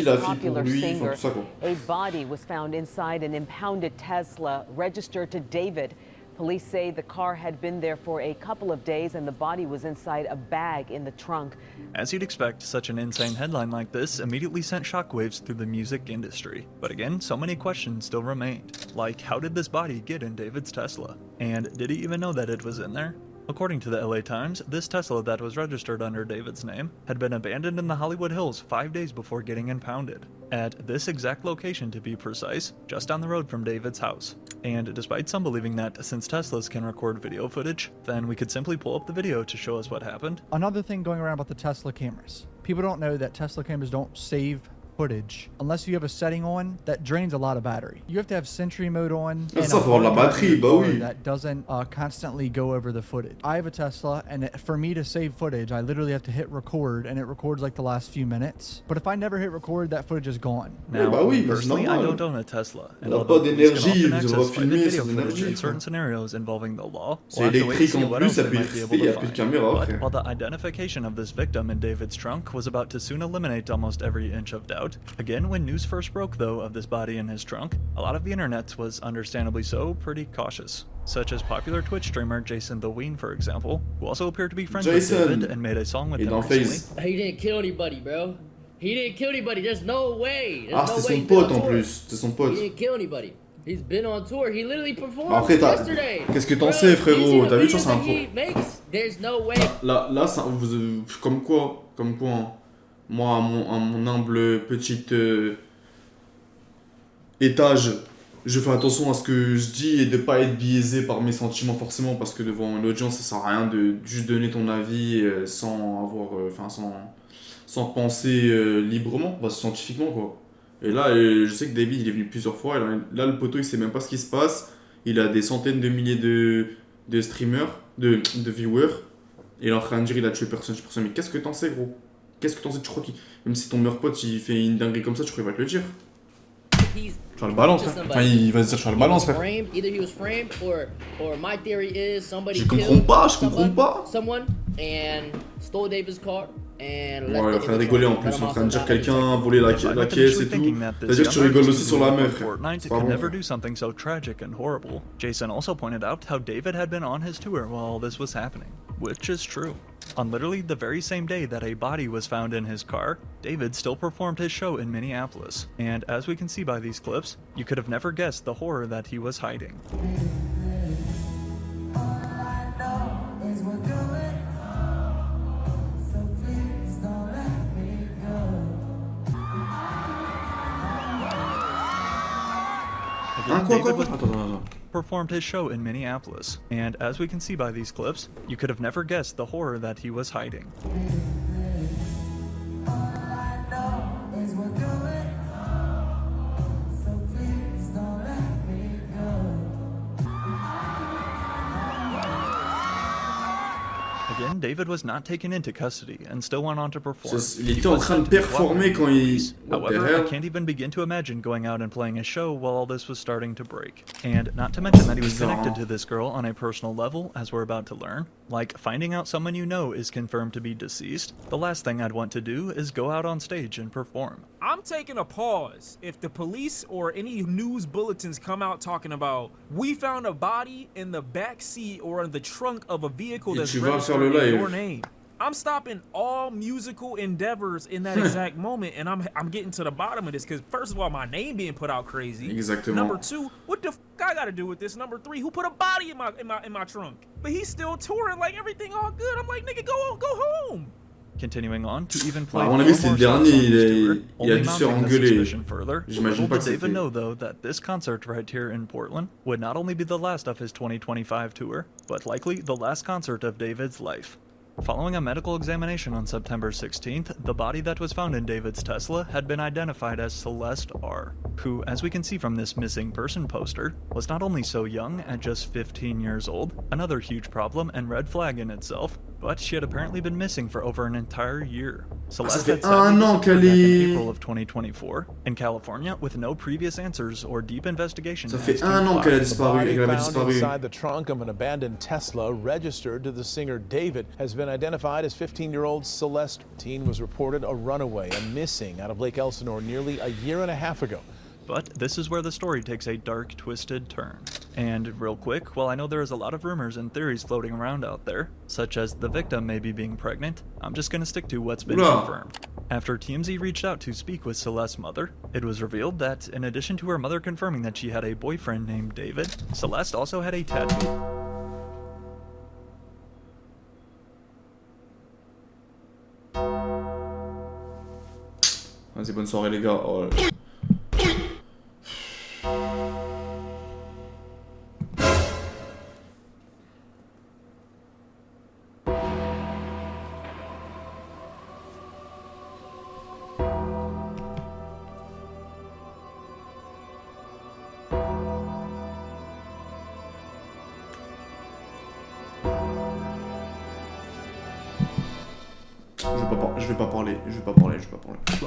la fille pour lui, ils font tout ça, quoi. A body was found inside an impounded Tesla registered to David. Police say the car had been there for a couple of days and the body was inside a bag in the trunk. As you'd expect, such an insane headline like this immediately sent shockwaves through the music industry. But again, so many questions still remained. Like, how did this body get in David's Tesla? And did he even know that it was in there? According to the LA Times, this Tesla that was registered under David's name had been abandoned in the Hollywood Hills 5 days before getting impounded. At this exact location to be precise, just down the road from David's house. And despite some believing that since Teslas can record video footage, then we could simply pull up the video to show us what happened. Another thing going around about the Tesla cameras. People don't know that Tesla cameras don't save footage unless you have a setting on that drains a lot of battery. You have to have Sentry mode on and Ça, faut avoir de la batterie, bah oui. that doesn't constantly go over the footage. I have a Tesla, and for me to save footage, I literally have to hit record, and it records like the last few minutes. But if I never hit record, that footage is gone. Now, bah oui, mais c'est personally, I normal. don't own a Tesla, and On a although pas police can d'énergie, often vous access allez private filmer video sans footage énergie, in certain frère. scenarios involving the law, C'est we'll have to wait to électrique see en what plus, else ça they peut might be able il y to a plus de find. caméras, But frère. while the identification of this victim in David's trunk was about to soon eliminate almost every inch of doubt, again, when news first broke though of this body in his trunk, a lot of the internet was understandably so pretty cautious. Such as popular Twitch streamer Jason the Ween, for example, who also appeared to be friends with David and made a song with him recently. He didn't kill anybody, bro. He didn't kill anybody. There's no way. Ah, c'était son pote en plus. C'était son pote. He didn't kill anybody. He's been on tour. He literally performed Après, yesterday. qu'est-ce que t'en sais, frérot? T'as vu, ça, c'est un He makes. There's no way. Là, ça, comme quoi, hein. Moi, à mon humble petit étage, je fais attention à ce que je dis et de pas être biaisé par mes sentiments forcément, parce que devant l'audience, ça sert à rien de juste donner ton avis sans avoir, sans penser librement, scientifiquement, quoi. Et là, je sais que David, il est venu plusieurs fois. Et là, le poteau, il sait même pas ce qui se passe. Il a des centaines de milliers de streamers, de viewers. Et il est en train de dire, il a tué personne. Mais qu'est-ce que t'en sais, gros? Qu'est-ce que t'en sais? Tu crois qu'il... Même si ton meilleur pote, il fait une dinguerie comme ça, tu crois qu'il va te le dire? Tu vas le balance, frère. Enfin, il va se dire, tu vas le balance, frère. Either he was framed or my theory is somebody Je comprends pas. Someone and stole David's car. Ouais, il est en train de rigoler en plus, il est en train de dire quelqu'un a volé la caisse et tout. C'est-à-dire que tu rigoles aussi sur la mer, frère. Fortnite C'est pas could bon. never do something so tragic and horrible. Jason also pointed out how David had been on his tour while all this was happening. which is true. On literally the very same day that a body was found in his car, David still performed his show in Minneapolis. And as we can see by these clips, you could have never guessed the horror that he was hiding. Again, David was performed his show in Minneapolis, and as we can see by these clips, you could have never guessed the horror that he was hiding. Again, David was not taken into custody and still went on to perform. Il était en train de performer quand il... However, I can't even begin to imagine going out and playing a show while all this was starting to break. And not to mention that he was connected to this girl on a personal level, as we're about to learn. Like, finding out someone you know is confirmed to be deceased, the last thing I'd want to do is go out on stage and perform. I'm taking a pause if the police or any news bulletins come out talking about we found a body in the back seat or in the trunk of a vehicle that's registered in your name. I'm stopping all musical endeavors in that exact moment, and I'm getting to the bottom of this, because first of all, my name being put out crazy. Exactement. Number two, what the f I gotta do with this? Number three, who put a body in my trunk? But he's still touring like everything all good. I'm like, nigga, go home. Continuing on to even play à mon avis, c'est le dernier, il a dû se faire engueuler. J'imagine pas que David know though that this concert right here in Portland would not only be the last of his 2025 tour, but likely the last concert of David's life. Following a medical examination on September 16th, the body that was found in David's Tesla had been identified as Celeste R., who, as we can see from this missing person poster, was not only so young at just 15 years old, another huge problem and red flag in itself, but she had apparently been missing for over an entire year. Celeste had sadly disappeared back in April of 2024 in California with no previous answers or deep investigation. Ça fait un an qu'elle a disparu et qu'elle avait disparu. Inside the trunk of an abandoned Tesla registered to the singer David has been identified as 15-year-old Celeste. Teen was reported a runaway and missing out of Lake Elsinore nearly a year and a half ago. But this is where the story takes a dark, twisted turn. And real quick, while I know there is a lot of rumors and theories floating around out there, such as the victim maybe being pregnant, I'm just gonna stick to what's been confirmed. After TMZ reached out to speak with Celeste's mother, it was revealed that in addition to her mother confirming that she had a boyfriend named David, Celeste also had a tattoo. Vas-y, bonne soirée les gars. Oh. Je vais pas parler.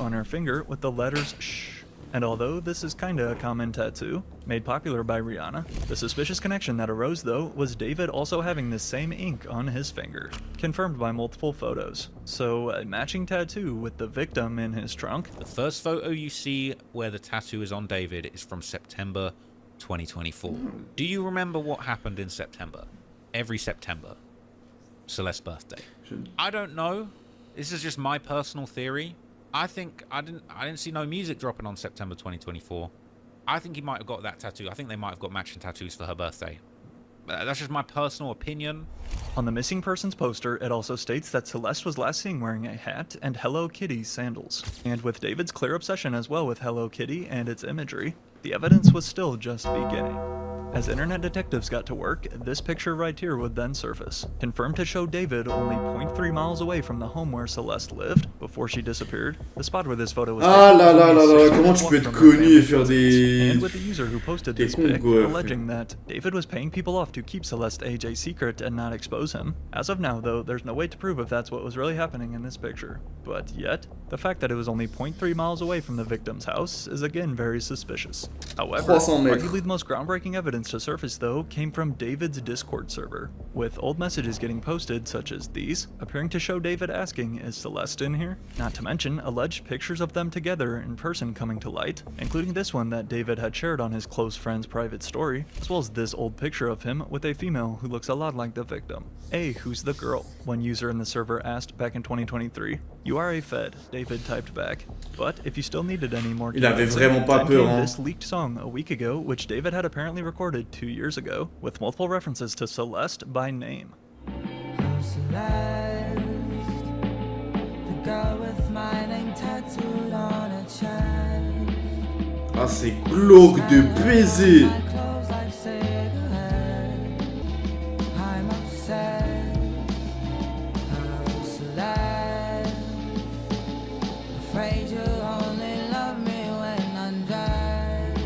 On her finger with the letters SH. And although this is kinda a common tattoo, made popular by Rihanna, the suspicious connection that arose though was David also having the same ink on his finger, confirmed by multiple photos. So a matching tattoo with the victim in his trunk. The first photo you see where the tattoo is on David is from September 2024. Do you remember what happened in September? Every September. Celeste's birthday. I don't know. This is just my personal theory. I think I didn't see no music dropping on September 2024. I think he might have got that tattoo. I think they might have got matching tattoos for her birthday. That's just my personal opinion. On the missing persons poster, it also states that Celeste was last seen wearing a hat and Hello Kitty sandals. And with David's clear obsession as well with Hello Kitty and its imagery, the evidence was still just beginning. As internet detectives got to work, this picture right here would then surface, confirmed to show David only 0.3 miles away from the home where Celeste lived before she disappeared. The spot where this photo was comment tu peux être connu et faire des... And with the user who posted this pic, alleging that David was paying people off to keep Celeste's age a secret and not expose him. As of now, though, there's no way to prove if that's what was really happening in this picture. But yet, the fact that it was only 0.3 miles away from the victim's house is again very suspicious. However, arguably the most groundbreaking evidence to surface though came from David's Discord server, with old messages getting posted such as these, appearing to show David asking, "Is Celeste in here?" here, not to mention alleged pictures of them together in person coming to light, including this one that David had shared on his close friend's private story, as well as this old picture of him with a female who looks a lot like the victim. Hey, who's the girl? One user in the server asked back in 2023. You are a Fed, David typed back. But if you still needed any more Il avait vraiment pas peur, hein. This leaked song a week ago, which David had apparently recorded 2 years ago, with multiple references to Celeste by name. Celeste, the girl with my name tattooed on her chest. Ah, c'est glauque de baiser. I'm obsessed. Oh, Celeste, afraid you only love me when undressed,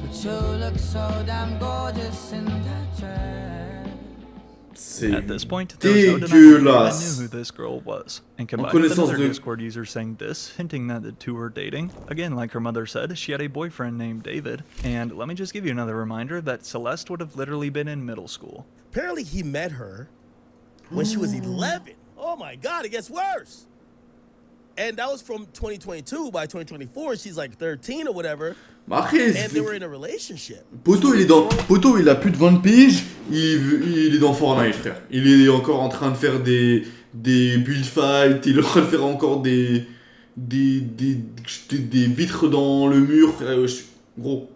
but you look so damn gorgeous in that dress. At this point, there was no denying that I knew who this girl was. And combined with another Discord user saying this, hinting that the two were dating. Again, like her mother said, she had a boyfriend named David. And let me just give you another reminder that Celeste would have literally been in middle school. Apparently he met her when she was 11. Oh my God, it gets worse. And that was from 2022. By 2024, she's like 13 or whatever. And they were in a relationship. Poto, il a plus de 20 piges, il est dans Fortnite, frère. Il est encore en train de faire des build fights, il est en train de faire encore des vitres dans le mur, frère. Gros,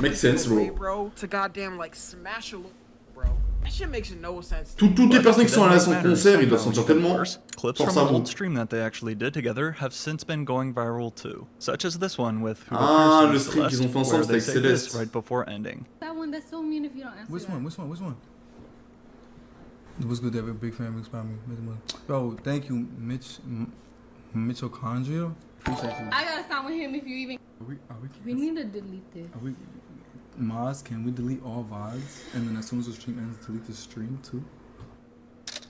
make sense, bro. To goddamn like smash a little, bro. That shit makes no sense. Toutes les personnes qui sont allées à son concert, ils doivent sentir tellement Clips force from à an bout. old stream that they actually did together have since been going viral too, such as this one with who Ah, appears le to stream be qu'ils ont fait Celeste, ensemble, where they c'était say avec this Céleste. right before ending. That one, that's so mean if you don't answer Which that. one? What's good? They have a big fan mix by me. Yo, thank you, Mitochondria. Appreciate you. I gotta stop with him if you even. We need to delete this. Maz, can we delete all VODs? And then as soon as the stream ends, delete the stream too?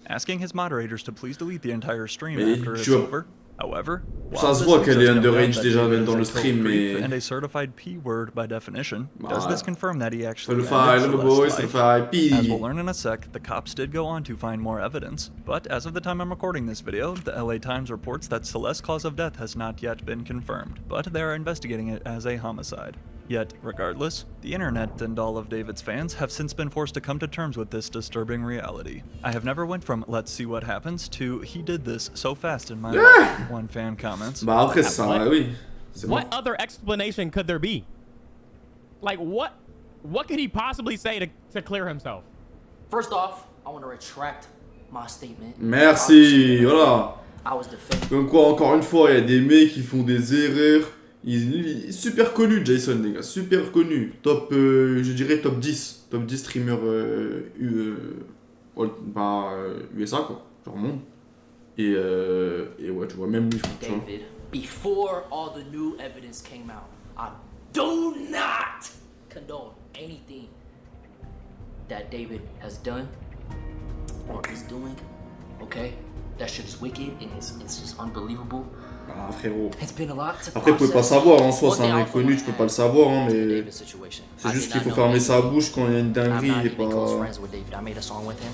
Asking his moderators to please delete the entire stream Mais after it's tu vois, over. However, ça se voit qu'elle est underage déjà même dans le stream, mais and a certified P word by definition, does this confirm that he actually certified, ended little boy, Celeste's life? certified P. As we'll learn in a sec, the cops did go on to find more evidence, but as of the time I'm recording this video, the LA Times reports that Celeste's cause of death has not yet been confirmed, but they are investigating it as a homicide. Yet, regardless, the internet and all of David's fans have since been forced to come to terms with this disturbing reality. I have never went from let's see what happens to he did this so fast in my life, one fan comments. Bah après ça, oui. What other explanation could there be? Like what could he possibly say to clear himself? First off, I want to retract my statement. Merci, voilà. I was defending. Comme quoi, encore une fois, il y a des mecs qui font des erreurs. Il est super connu, Jason, les gars, super connu. Top, je dirais top 10. Top 10 streamer USA, quoi. Genre monde. Et ouais, tu vois, même lui, franchement. David, before all the new evidence came out, I do not condone anything that David has done or is doing, okay? That shit is wicked and it's just unbelievable. Ah frérot. It's been a lot to Après, vous pouvez pas process. savoir, en soi, c'est un One mec day connu, tu peux pas le savoir, hein, mais situation. c'est juste qu'il faut fermer sa bouche quand il y a une I'm dinguerie not et even pas. close friends with David. I made a song with him.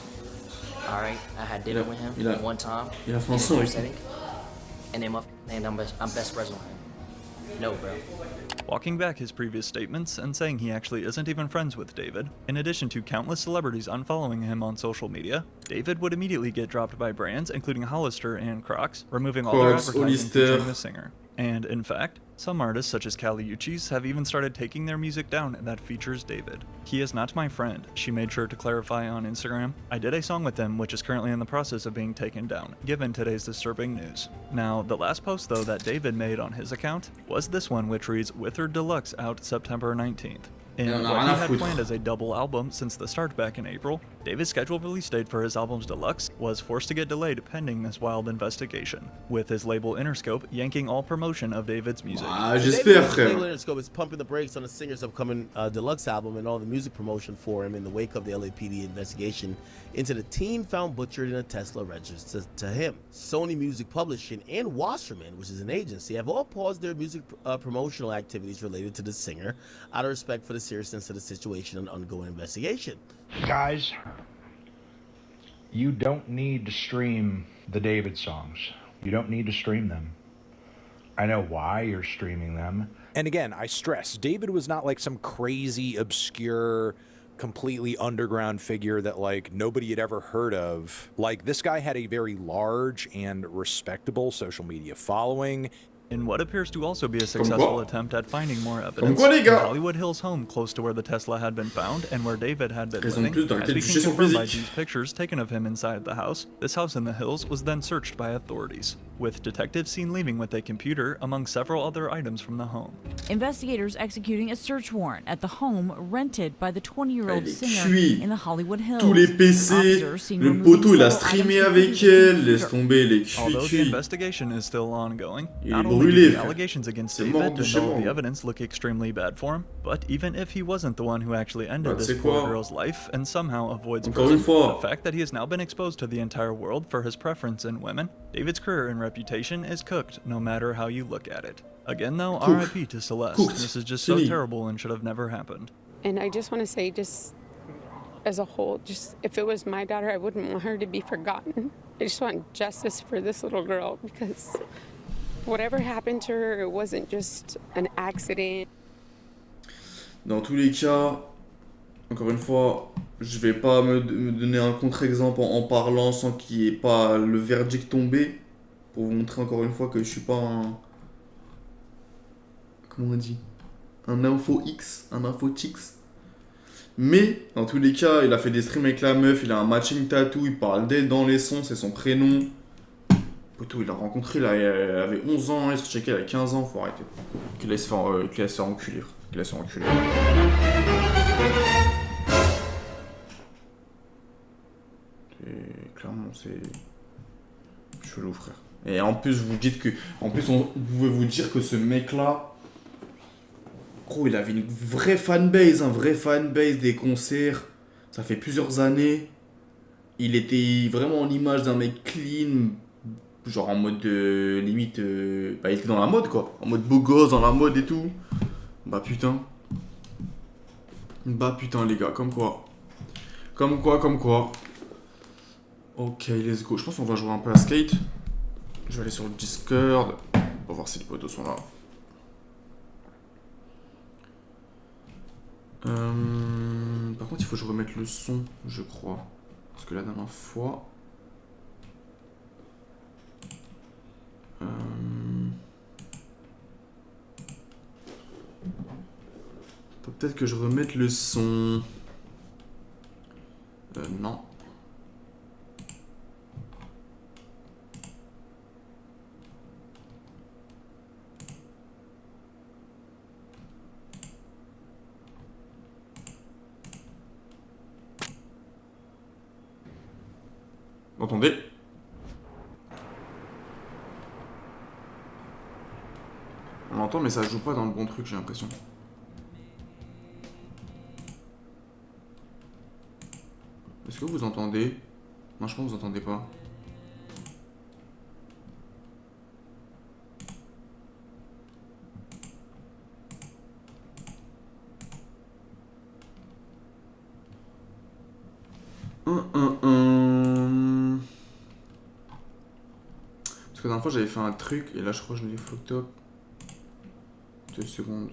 All right, I had dinner with him one time. Il a fait un in a son group avec setting, and I'm best friends with him. No, bro. Walking back his previous statements and saying he actually isn't even friends with David, in addition to countless celebrities unfollowing him on social media, David would immediately get dropped by brands including Hollister and Crocs, removing all their Crocs, advertising Hollister. featuring the singer. And in fact, some artists such as Kali Uchis have even started taking their music down that features David. He is not my friend, she made sure to clarify on Instagram. I did a song with him which is currently in the process of being taken down, given today's disturbing news. Now, the last post though that David made on his account was this one which reads Withered Deluxe out September 19th. In Yeah, what he had foutre. planned as a double album since the start back in April, David's scheduled release date for his album's deluxe was forced to get delayed pending this wild investigation, with his label Interscope yanking all promotion of David's music. J'espère, frère. Interscope is pumping the brakes on the singer's upcoming deluxe album and all the music promotion for him in the wake of the LAPD investigation into the teen found butchered in a Tesla registered to him. Sony Music Publishing and Wasserman, which is an agency, have all paused their music promotional activities related to the singer out of respect for the seriousness of the situation and ongoing investigation. Guys, You don't need to stream the David songs. You don't need to stream them. I know why you're streaming them. And again, I stress, David was not like some crazy, obscure, completely underground figure that like nobody had ever heard of. Like this guy had a very large and respectable social media following. In what appears to also be a successful attempt at finding more evidence, quoi, les the gars? Hollywood Hills home close to where the Tesla had been found and where David had been living, plus as became d'éducation confirmed by physique. these pictures taken of him inside the house. This house in the hills was then searched by authorities, with detectives seen leaving with a computer among several other items from the home. Investigators executing a search warrant at the home rented by the 20-year-old singer cuits. in the Hollywood Hills. Tous les PC, le poteau il a streamé avec elle, laisse tomber les Although the cuits. investigation is still ongoing, Il not est only do brûlé, the frère. allegations against C'est David mort de and chez all mort. the evidence look extremely bad for him, but even if he wasn't the one who actually ended Bah, this c'est poor quoi? girl's life and somehow avoids Encore une prison, fois. the fact that he has now been exposed to the entire world for his preference in women, David's career and reputation is cooked no matter how you look at it. Again though, Cooked. RIP to Celeste. Cooked. This is just so Fini. terrible and should have never happened. And I just want to say, just as a whole, just if it was my daughter, I wouldn't want her to be forgotten. I just want justice for this little girl because whatever happened to her, it wasn't just an accident. Dans tous les cas, encore une fois, je vais pas me donner un contre-exemple en parlant sans qu'il n'y ait pas le verdict tombé. Pour vous montrer encore une fois que je suis pas un... Comment on dit? Un info X, un info chix. Mais, dans tous les cas, il a fait des streams avec la meuf, il a un matching tattoo, il parle d'elle dans les sons, c'est son prénom. Poto, il l'a rencontré là, elle avait 11 ans, il se checkait, elle a 15 ans, faut arrêter. Qu'il laisse faire enculer, qu'il laisse faire enculer. Et clairement, c'est chelou, frère. Et en plus, vous dites que, en plus, vous pouvez vous dire que ce mec-là, gros, il avait une vraie fanbase, des concerts. Ça fait plusieurs années. Il était vraiment en image d'un mec clean, genre en mode limite, bah, il était dans la mode quoi, en mode beau gosse, dans la mode et tout. Bah putain les gars, comme quoi. Ok, let's go. Je pense qu'on va jouer un peu à Skate. Je vais aller sur le Discord. On va voir si les potos sont là. Par contre, il faut que je remette le son, je crois. Parce que la dernière fois... Faut peut-être que je remette le son. Non. Vous entendez? On l'entend mais ça joue pas dans le bon truc, j'ai l'impression. Est-ce que vous entendez? Non, je pense que vous entendez pas. Parce que la dernière fois j'avais fait un truc et là je crois que je l'ai fucked up. 2 secondes.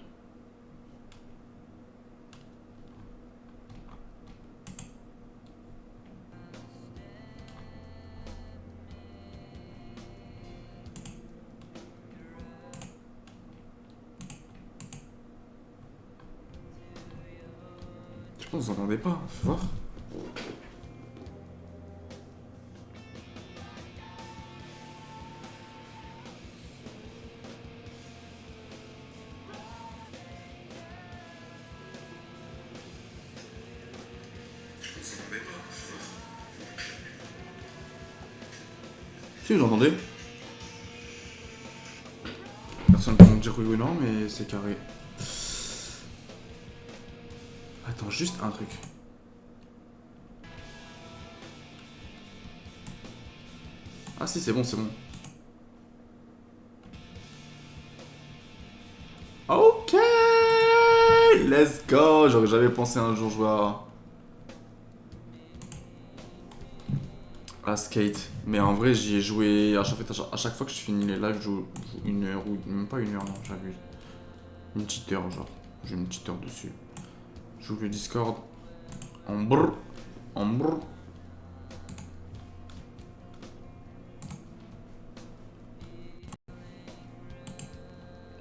Je pense que vous entendez pas, faut voir. Si vous entendez. Personne ne peut me dire oui ou non, mais c'est carré. Attends, juste un truc. Ah si, c'est bon, c'est bon. Ok, let's go. J'aurais jamais pensé un jour jouer à... à Skate. Mais en vrai, j'y ai joué à chaque fois que je finis les lives, je joue 1 heure ou même pas 1 heure, non, j'abuse. Une petite heure, genre. J'ai une petite heure dessus. J'ouvre le Discord. En brr. En brr.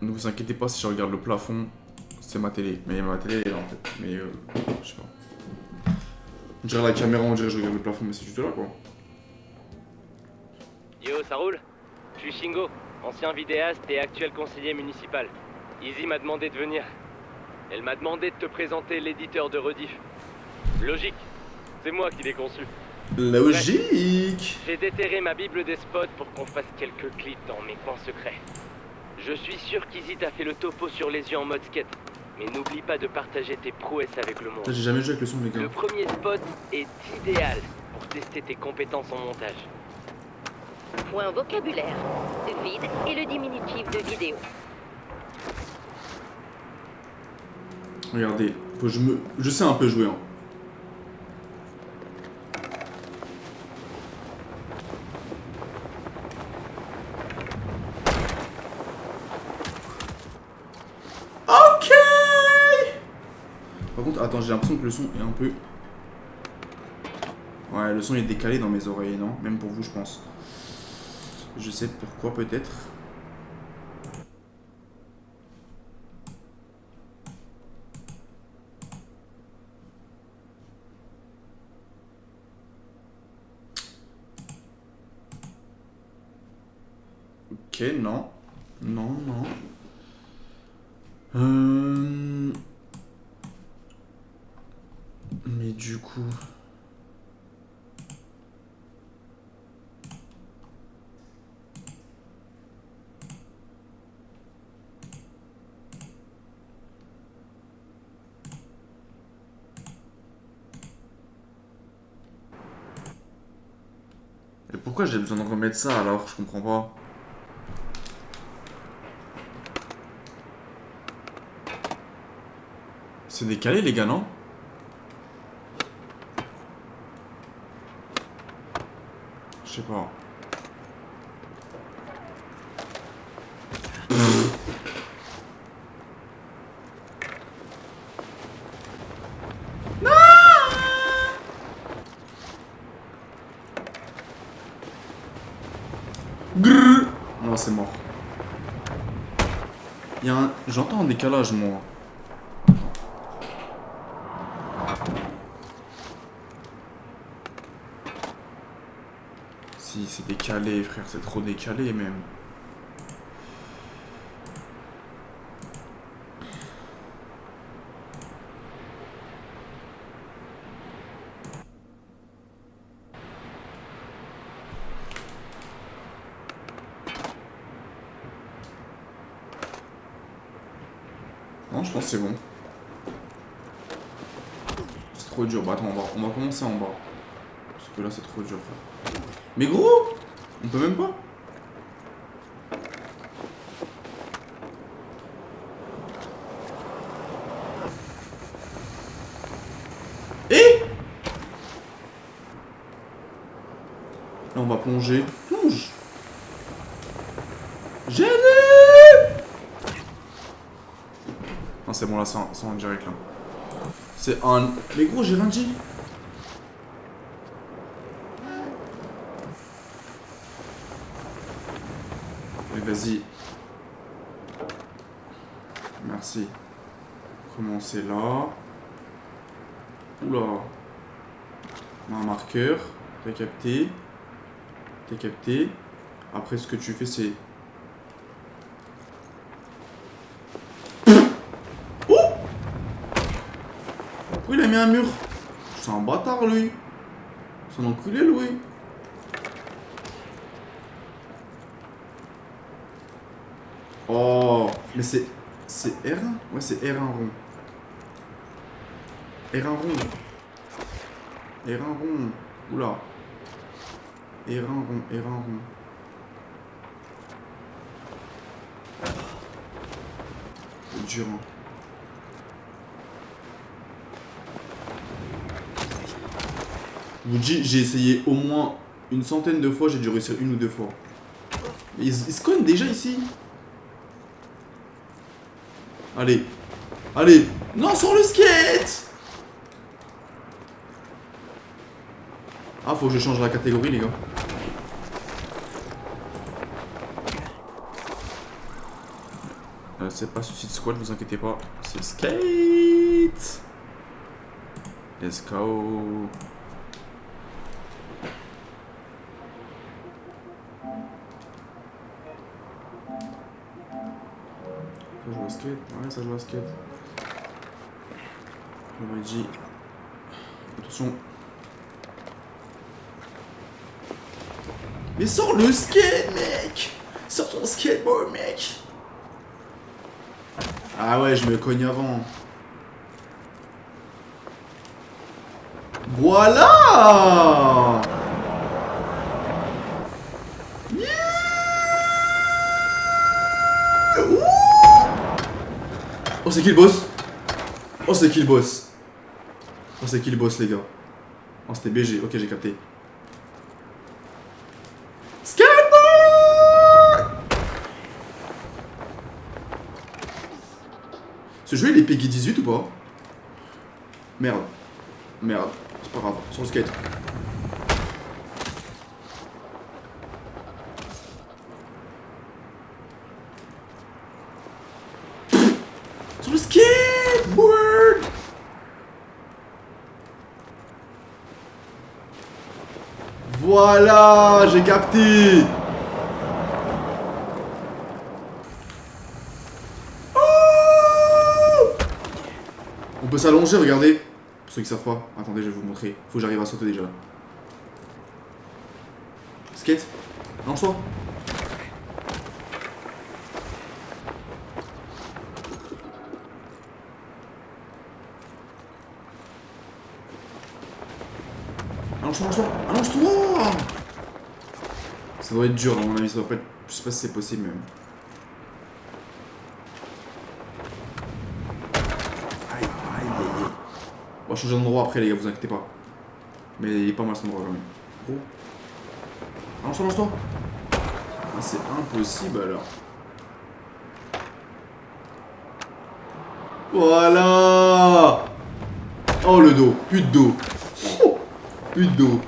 Ne vous inquiétez pas si je regarde le plafond, c'est ma télé. Mais ma télé est là en fait. Mais je sais pas. On dirait la caméra, on dirait que je regarde le plafond, mais c'est juste là quoi. Yo, ça roule? Je suis Shingo, ancien vidéaste et actuel conseiller municipal. Izzy m'a demandé de venir. Elle m'a demandé de te présenter l'éditeur de Rediff. Logique, c'est moi qui l'ai conçu. Logique. J'ai déterré ma bible des spots pour qu'on fasse quelques clips dans mes coins secrets. Je suis sûr qu'Izzy t'a fait le topo sur les yeux en mode skate. Mais n'oublie pas de partager tes prouesses avec le monde. J'ai jamais joué avec le son les gars. Le premier spot est idéal pour tester tes compétences en montage. Point vocabulaire. Vide et le diminutif de vidéo. Regardez, je sais un peu jouer hein. Ok. Par contre, attends, j'ai l'impression que le son est un peu... Ouais, le son est décalé dans mes oreilles, non? Même pour vous, je pense. Je sais pourquoi, peut-être. Ok, non. Non, non. Mais du coup... Et pourquoi j'ai besoin de remettre ça alors? Je comprends pas. C'est décalé les gars, non? Je sais pas. Grrr. Non, c'est mort. Il y a un... J'entends un décalage, moi. Si, c'est décalé, frère. C'est trop décalé, même. Non, je pense que c'est bon. C'est trop dur. Bah attends, on va commencer en bas. Parce que là, c'est trop dur, frère. Mais gros, on peut même pas. Et là, on va plonger. Plonge. J'ai Non, c'est bon, là, c'est en direct, là. C'est un... Mais gros, j'ai rien dit. Mais vas-y. Merci. Commencer là. Oula. On a un marqueur. T'as capté. T'as capté. Après, ce que tu fais, c'est... Pourquoi il a mis un mur? C'est un bâtard, lui. C'est un enculé, lui. Oh, mais c'est R1? Ouais, c'est R1 rond. R1 rond. R1 rond. Oula. R1 rond, R1 rond. C'est dur, hein. Je vous dis, j'ai essayé au moins une centaine de fois, j'ai dû réussir une ou deux fois. Mais ils se cognent déjà ici. Allez. Allez. Non, sur le skate. Ah, faut que je change la catégorie, les gars. C'est pas Suicide Squad, vous inquiétez pas. C'est skate. Let's go. Ça joue au skate. Ouais, ça joue au skate. Luigi. Attention. Mais sors le skate, mec! Sors ton skateboard, mec! Ah ouais, je me cogne avant. Voilà! Yeah! Oh, c'est qui le boss? Oh, c'est qui le boss? Oh, c'est qui le boss, les gars? Oh, c'était BG. Ok, j'ai capté. Ce jeu il est Peggy 18 ou pas? Merde. Merde. C'est pas grave. Sur le skate. Sur le skateboard. Voilà, j'ai capté. On peut s'allonger, regardez. Pour ceux qui savent pas. Attendez, je vais vous montrer. Faut que j'arrive à sauter déjà. Skate. Lance-toi. Allonge-toi, allonge-toi. Allonge-toi. Ça doit être dur, à mon avis. Ça doit pas être... Je sais pas si c'est possible, même. On va changer d'endroit après, les gars, vous inquiétez pas. Mais il est pas mal cet endroit quand même. Oh. Allonge-toi, allonge-toi. Ah, c'est impossible alors. Voilà. Oh le dos, plus de dos. Oh. Plus de dos.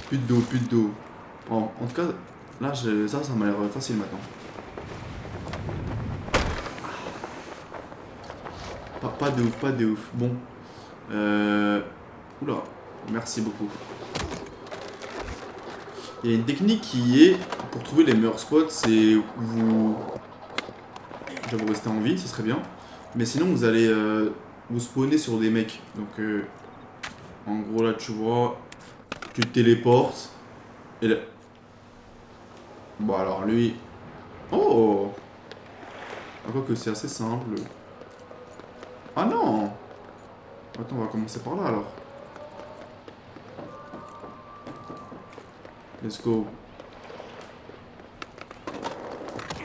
Plus de dos, plus de dos. Bon, en tout cas, là, ça m'a l'air facile maintenant. Pas de ouf, pas de ouf. Bon. Oula, merci beaucoup. Il y a une technique qui est, pour trouver les meilleurs spots, c'est vous... Je vais vous rester en vie, ce serait bien. Mais sinon, vous allez vous spawner sur des mecs. Donc, en gros, là, tu vois, tu te téléportes. Et là... Bon, alors, lui... Oh! Ah, quoi que c'est assez simple. Ah non! Attends, on va commencer par là, alors. Let's go.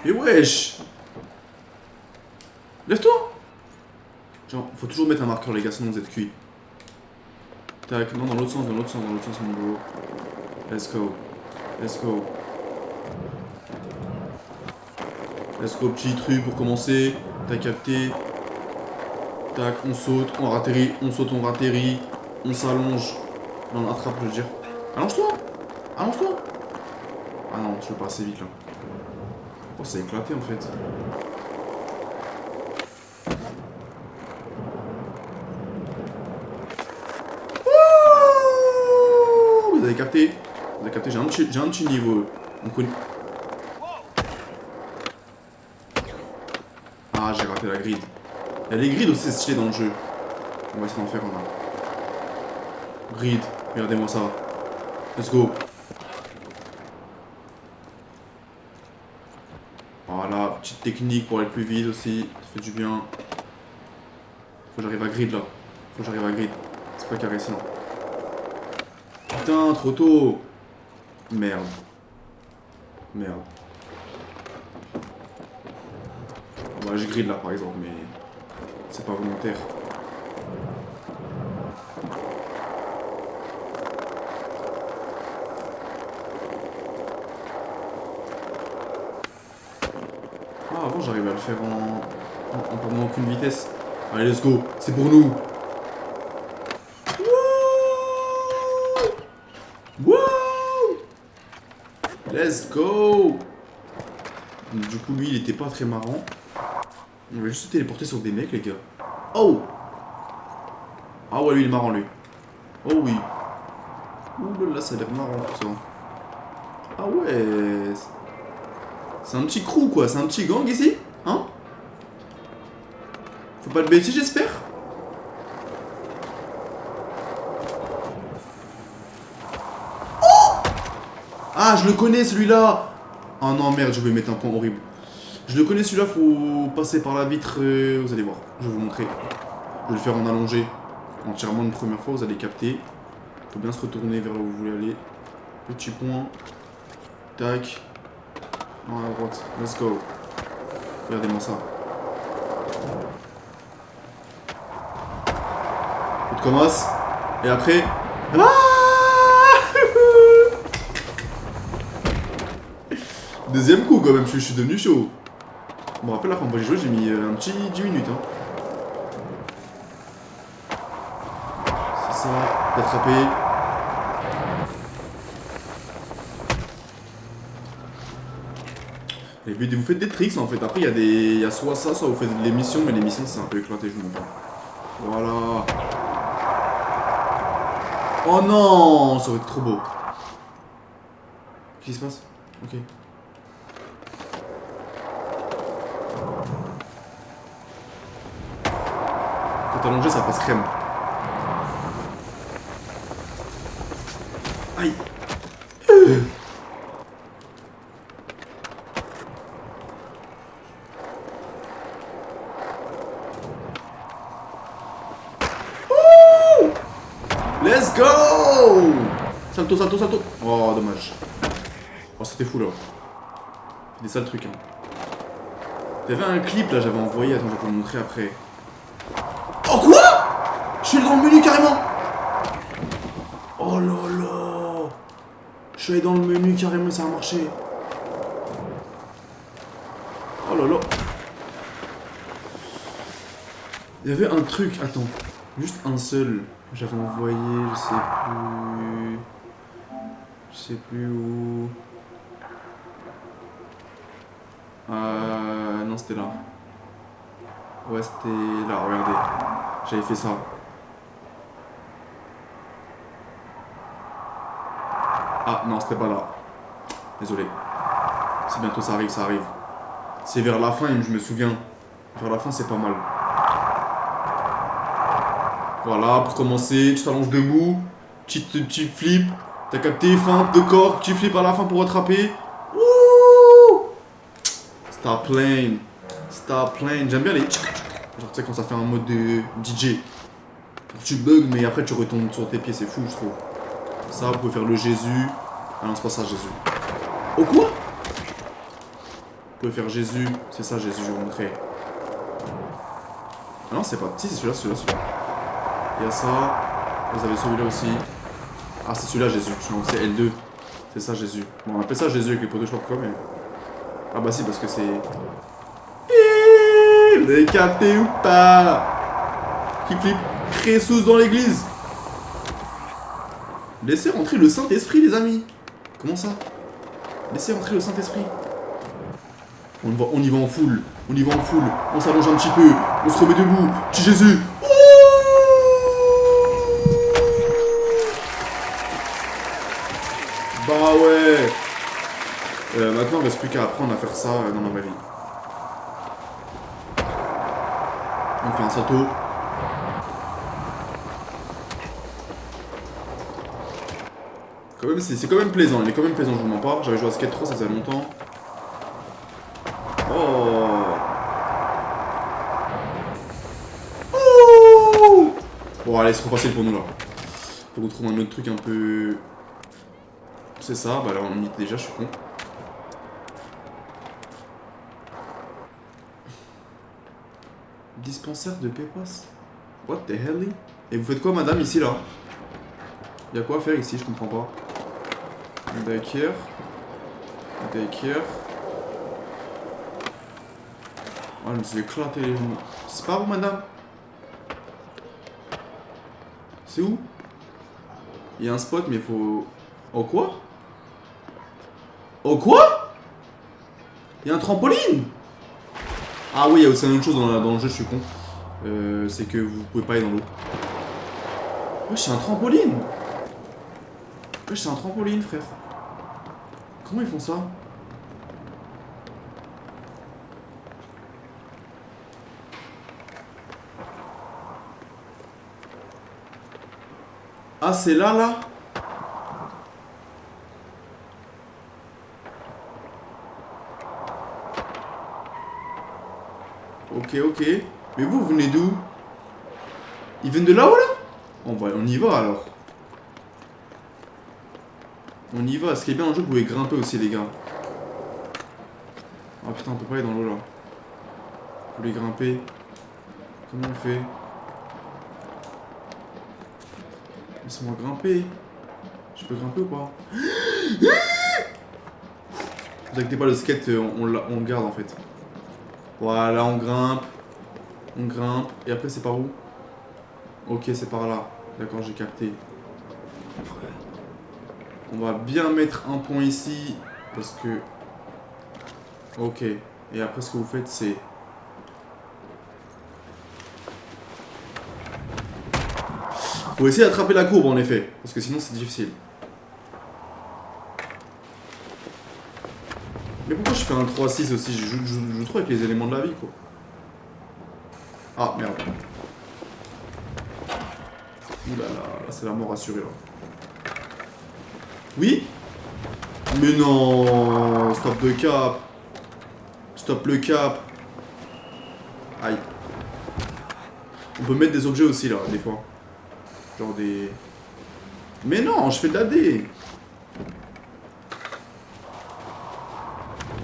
Et wesh! Lève-toi! Genre, faut toujours mettre un marqueur, les gars, sinon vous êtes cuits. Tac, non, dans l'autre sens, mon bro. Let's go. Let's go. Let's go, petit truc pour commencer. T'as capté. Tac, on saute, on ratterrit, on saute, on ratterrit. On s'allonge. Non, on attrape, je veux dire. Allonge-toi! Allonge-toi! Ah non, je vais pas assez vite là. Oh, c'est éclaté en fait. Vous avez capté? Vous avez capté, j'ai un petit niveau. On connaît. Ah, j'ai raté la grid. Il y a les grids aussi stylés dans le jeu. On va essayer d'en faire un là. Grid, regardez-moi ça. Let's go. Voilà, petite technique pour aller plus vite aussi. Ça fait du bien. Faut que j'arrive à grid là. Faut que j'arrive à grid. C'est pas carré sinon. Putain, trop tôt. Merde. Merde. Bah, je grid là par exemple, mais c'est pas volontaire. marrant, j'arrive à le faire en perdant aucune vitesse. Allez, let's go, c'est pour nous. Wouh! Let's go! Du coup, lui, il était pas très marrant. On va juste se téléporter sur des mecs, les gars. Oh! Ah ouais, lui, il est marrant, lui. Oh oui. Ouh là, ça a l'air marrant, tout ça. Ah ouais. C'est un petit crew, quoi. C'est un petit gang, ici. Hein? Faut pas le baisser, j'espère? Oh! Ah, je le connais, celui-là. Oh non, merde, je vais mettre un point horrible. Je le connais, celui-là, faut passer par la vitre. Vous allez voir, je vais vous montrer. Je vais le faire en allongé. Entièrement une première fois, vous allez capter. Faut bien se retourner vers là où vous voulez aller. Petit point. Tac. Non, à droite. Let's go. Regardez-moi ça. On commence. Et après... Ah! Deuxième coup quand même, je suis devenu chaud. Je me rappelle la fois où j'ai joué, j'ai mis un petit 10 minutes. Hein. C'est ça, d'attraper. Et puis vous faites des tricks en fait. Après il y a soit ça, soit vous faites des missions, mais les missions c'est un peu éclaté, je vous montre pas. Voilà. Oh non, ça va être trop beau. Qu'est-ce qui se passe? Ok. Quand allongé, ça passe crème. Aïe. Let's go! Salto, salto, salto. Oh, dommage. Oh, c'était fou là. C'est des sales trucs. Hein. Il y avait un clip là, j'avais envoyé. Attends, je vais te le montrer après. Oh, quoi? Je suis dans le menu carrément. Oh là là. Je suis allé dans le menu carrément, ça a marché. Oh là là. Il y avait un truc, attends. Juste un seul. J'avais envoyé, je sais plus où. Non, c'était là. Ouais, c'était là, regardez. J'avais fait ça. Ah, non, c'était pas là. Désolé. C'est bientôt, ça arrive, ça arrive. C'est vers la fin, je me souviens. Vers la fin, c'est pas mal. Voilà, pour commencer, tu t'allonges debout, petit flip, t'as capté, feinte de corps, petit flip à la fin pour rattraper. Wouh! Star plane, j'aime bien les... Genre tu sais quand ça fait un mode de DJ. Tu bugs mais après tu retombes sur tes pieds, c'est fou je trouve. Ça, vous pouvez faire le Jésus. Ah non, c'est pas ça Jésus. Oh quoi? Vous pouvez faire Jésus, c'est ça Jésus, je vais vous montrer. Ah non, c'est pas... Si, c'est celui-là. Il y a ça, vous avez celui-là aussi. Ah, c'est celui-là Jésus, c'est L2. C'est ça Jésus. Bon, on appelle ça Jésus avec les poteaux, je sais pas pourquoi, mais... Ah bah si, parce que c'est... Vous avez capté ou pas? Kickflip, Crésus dans l'église. Laissez rentrer le Saint-Esprit, les amis. Comment ça? Laissez rentrer le Saint-Esprit. On y va en full. On s'allonge un petit peu. On se remet debout. Petit Jésus. Bah ouais. Maintenant, il ne reste plus qu'à apprendre à faire ça dans ma vraie vie. On fait un salto. C'est quand même plaisant, il est quand même plaisant, je vous mens pas. J'avais joué à Skate 3, ça faisait longtemps. Oh. Oh. Bon, allez, c'est trop facile pour nous là. Faut qu'on trouve un autre truc un peu... C'est ça, bah là on y était déjà, je suis con. Dispensaire de Pépas. What the hell? Et vous faites quoi madame ici là? Y'a quoi à faire ici, je comprends pas. D'accord. Oh, je me suis éclaté. C'est pas où, madame? C'est où? Il y a un spot, mais il faut... Oh, quoi? Oh, quoi? Il y a un trampoline? Ah oui, il y a aussi une autre chose dans le jeu, je suis con. C'est que vous pouvez pas aller dans l'eau. Ouais, c'est un trampoline. Ouais, c'est un trampoline, frère. Comment ils font ça? Ah, c'est là, là? Ok, ok. Mais vous venez d'où? Ils viennent de là-haut, là? On y va, alors. On y va. Ce qui est bien dans le jeu, vous pouvez grimper aussi, les gars. Ah, putain, on peut pas aller dans l'eau, là. Vous voulez grimper? Comment on fait? Laisse-moi grimper. Je peux grimper ou pas? Vous inquiétez pas, le skate, on le garde en fait. Voilà, on grimpe. On grimpe. Et après, c'est par où? Ok, c'est par là. D'accord, j'ai capté. On va bien mettre un point ici. Parce que... Ok. Et après, ce que vous faites, c'est... Faut essayer d'attraper la courbe en effet, parce que sinon c'est difficile. Mais pourquoi je fais un 3-6 aussi? Je joue trop avec les éléments de la vie, quoi. Ah, merde. Oulala, là c'est la mort assurée, là. Oui? Mais non! Stop le cap! Stop le cap! Aïe. On peut mettre des objets aussi, là, des fois. Genre des... Mais non, je fais de la D.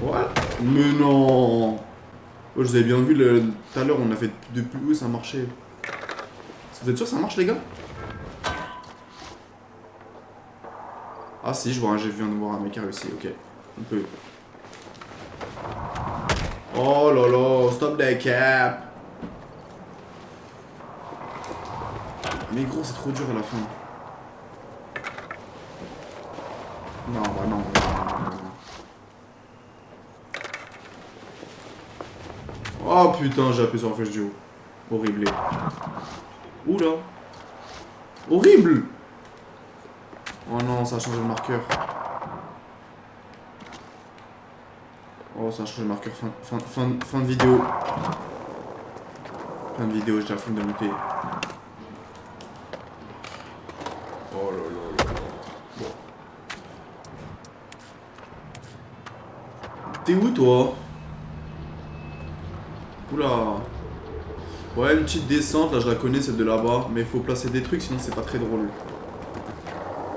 Voilà. Mais non. Oh, je vous avais bien vu tout à l'heure, on a fait de plus haut, ça marchait. Vous êtes sûr que ça marche, les gars? Ah si, je viens de voir un mec qui a réussi, ok. On peut. Oh là là, stop the cap. Mais gros, c'est trop dur à la fin. Non, bah non. Oh putain, j'ai appuyé sur la flèche du haut. Horrible. Oula. Horrible. Oh non, ça a changé le marqueur. Oh, ça a changé le marqueur. Fin de vidéo. Fin de vidéo, j'ai la flemme de monter. Oh là là là. Bon. T'es où toi? Oula. Ouais, une petite descente, là je la connais, celle de là-bas. Mais il faut placer des trucs, sinon c'est pas très drôle.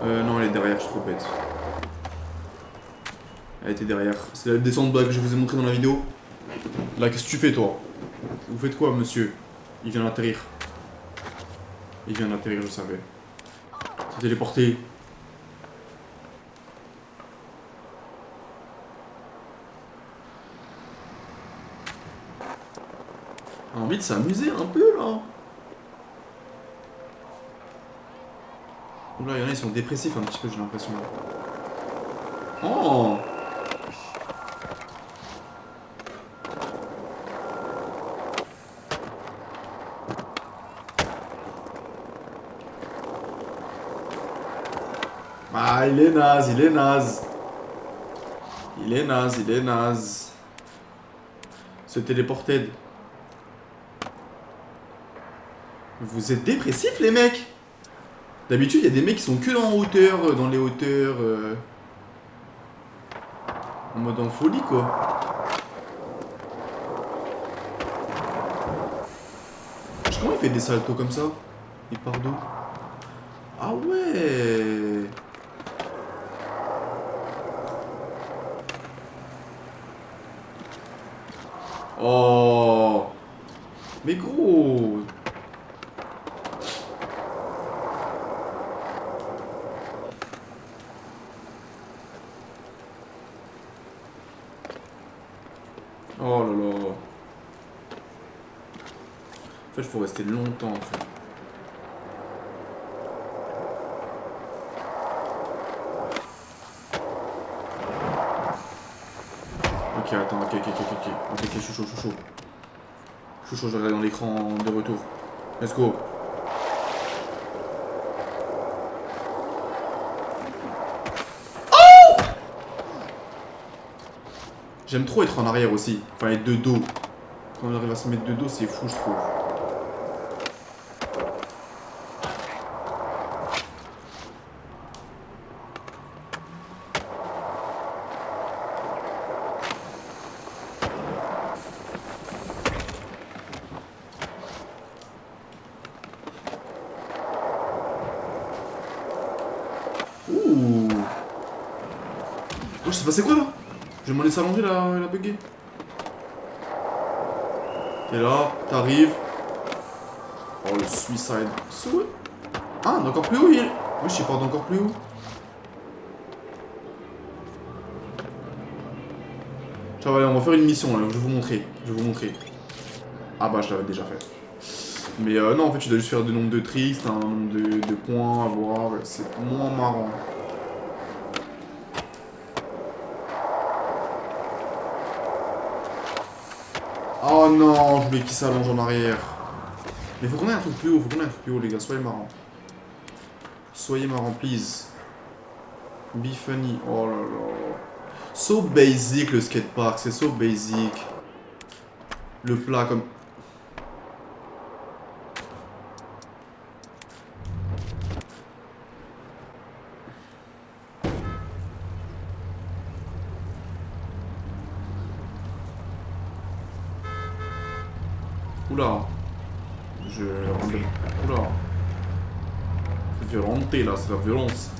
Non, elle est derrière, je suis trop bête. Elle était derrière. C'est la descente que je vous ai montré dans la vidéo. Là, qu'est-ce que tu fais toi? Vous faites quoi, monsieur? Il vient d'atterrir. Il vient d'atterrir, je savais. C'est téléporté. On a envie de s'amuser un peu là. Oula, il y en a, ils sont dépressifs un petit peu, j'ai l'impression. Oh! Ah, il est naze, il est naze. Il est naze, il est naze. Se téléporter. Vous êtes dépressifs les mecs? D'habitude, il y a des mecs qui sont que en hauteur, dans les hauteurs. En mode en folie, quoi. Comment il fait des saltos comme ça? Il part d'où? Ah ouais. Oh. Mais gros. Oh là là. fait, il faut rester longtemps, en fait. Ok, attends, ok, je suis chaud. Je suis chaud, je regarde dans l'écran de retour. Let's go. Oh! J'aime trop être en arrière aussi. Enfin, être de dos. Quand on arrive à se mettre de dos, c'est fou, je trouve. Ouh. Oh, c'est passé quoi là? Je vais m'en laisser allonger la buggée. T'es là, t'arrives. Oh, le suicide. Ah, d'encore plus haut, il. Oui, je sais pas, d'encore plus haut. Ciao, allez, on va faire une mission là, je vais vous montrer. Ah bah, je l'avais déjà fait. Mais non, en fait, tu dois juste faire le nombre de tricks, un nombre de points à voir. C'est moins marrant. Oh non, je voulais qu'il s'allonge en arrière. Mais faut qu'on ait un truc plus haut, les gars. Soyez marrants. Soyez marrants, please. Be funny. Oh là là. So basic le skatepark, c'est so basic. Le plat comme... Oula. Oula. C'est violenté là, c'est la violence.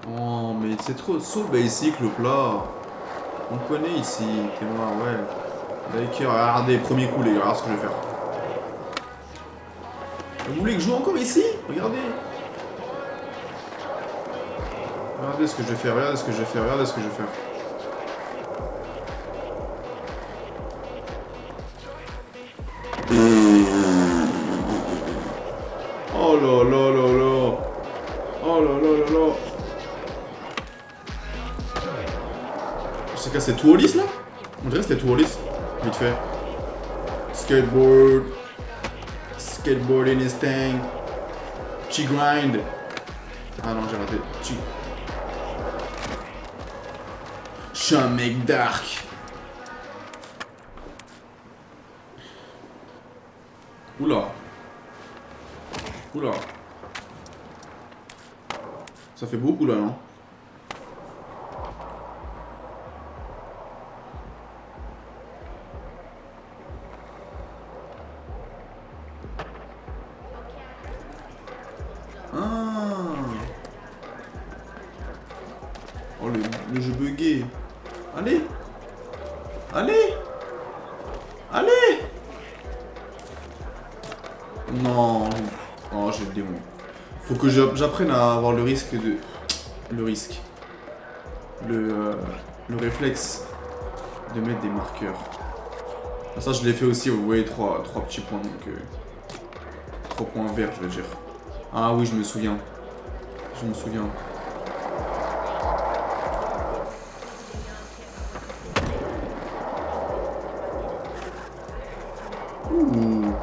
Oh mais c'est trop so basic le plat. On connaît ici, t'es moi, ouais. D'accord, regardez, premier coup les gars, regardez ce que je vais faire. Vous voulez que je joue encore ici? Regardez. Regardez ce que je vais faire, regardez ce que je vais faire. Oh là là là là. Oh là là là là. C'est quoi, c'est tout Wallis là? On dirait que c'était tout Wallis. Vite fait. Skateboard. Skateboarding is thing. Chi grind. Ah non, j'ai raté. Chi. Je suis un mec dark. Oula. Oula. Ça fait beaucoup là, non? Oh le jeu bugué. Allez. Allez. Allez. Non. Oh j'ai le démon. Faut que j'apprenne à avoir le risque de... Le risque. Le réflexe de mettre des marqueurs. Ça je l'ai fait aussi, vous voyez, 3 petits points, donc 3 points verts je veux dire. Ah oui je me souviens. Je me souviens. Ouh.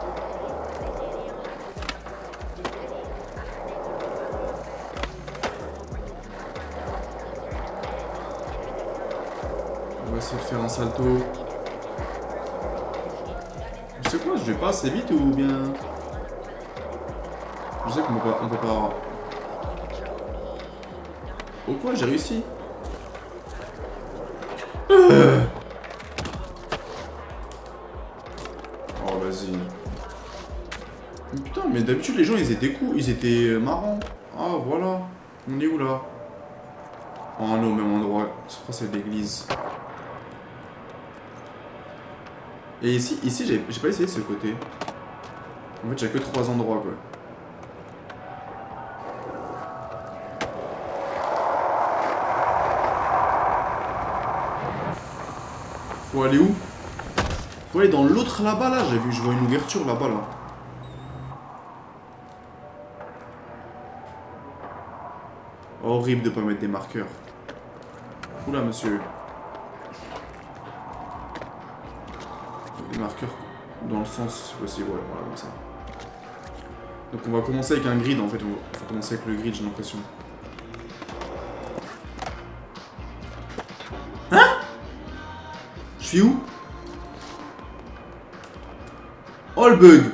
On va essayer de faire un salto. Je sais quoi, je vais pas assez vite ou bien... Je sais qu'on peut pas... Oh quoi, j'ai réussi. Oh vas-y. Mais putain, mais d'habitude les gens ils étaient cool, ils étaient marrants. Ah voilà. On est où là? Oh non, au même endroit. Je crois que c'est l'église. Et ici j'ai pas essayé de ce côté. En fait, j'ai que 3 endroits quoi. Faut aller où? Faut aller dans l'autre là-bas là, j'ai vu, je vois une ouverture là-bas là. Horrible de pas mettre des marqueurs. Oula monsieur. Des marqueurs dans le sens si possible, ouais, voilà comme ça. Donc on va commencer avec un grid en fait, on va commencer avec le grid j'ai l'impression. Hein? Je suis où? Oh le bug!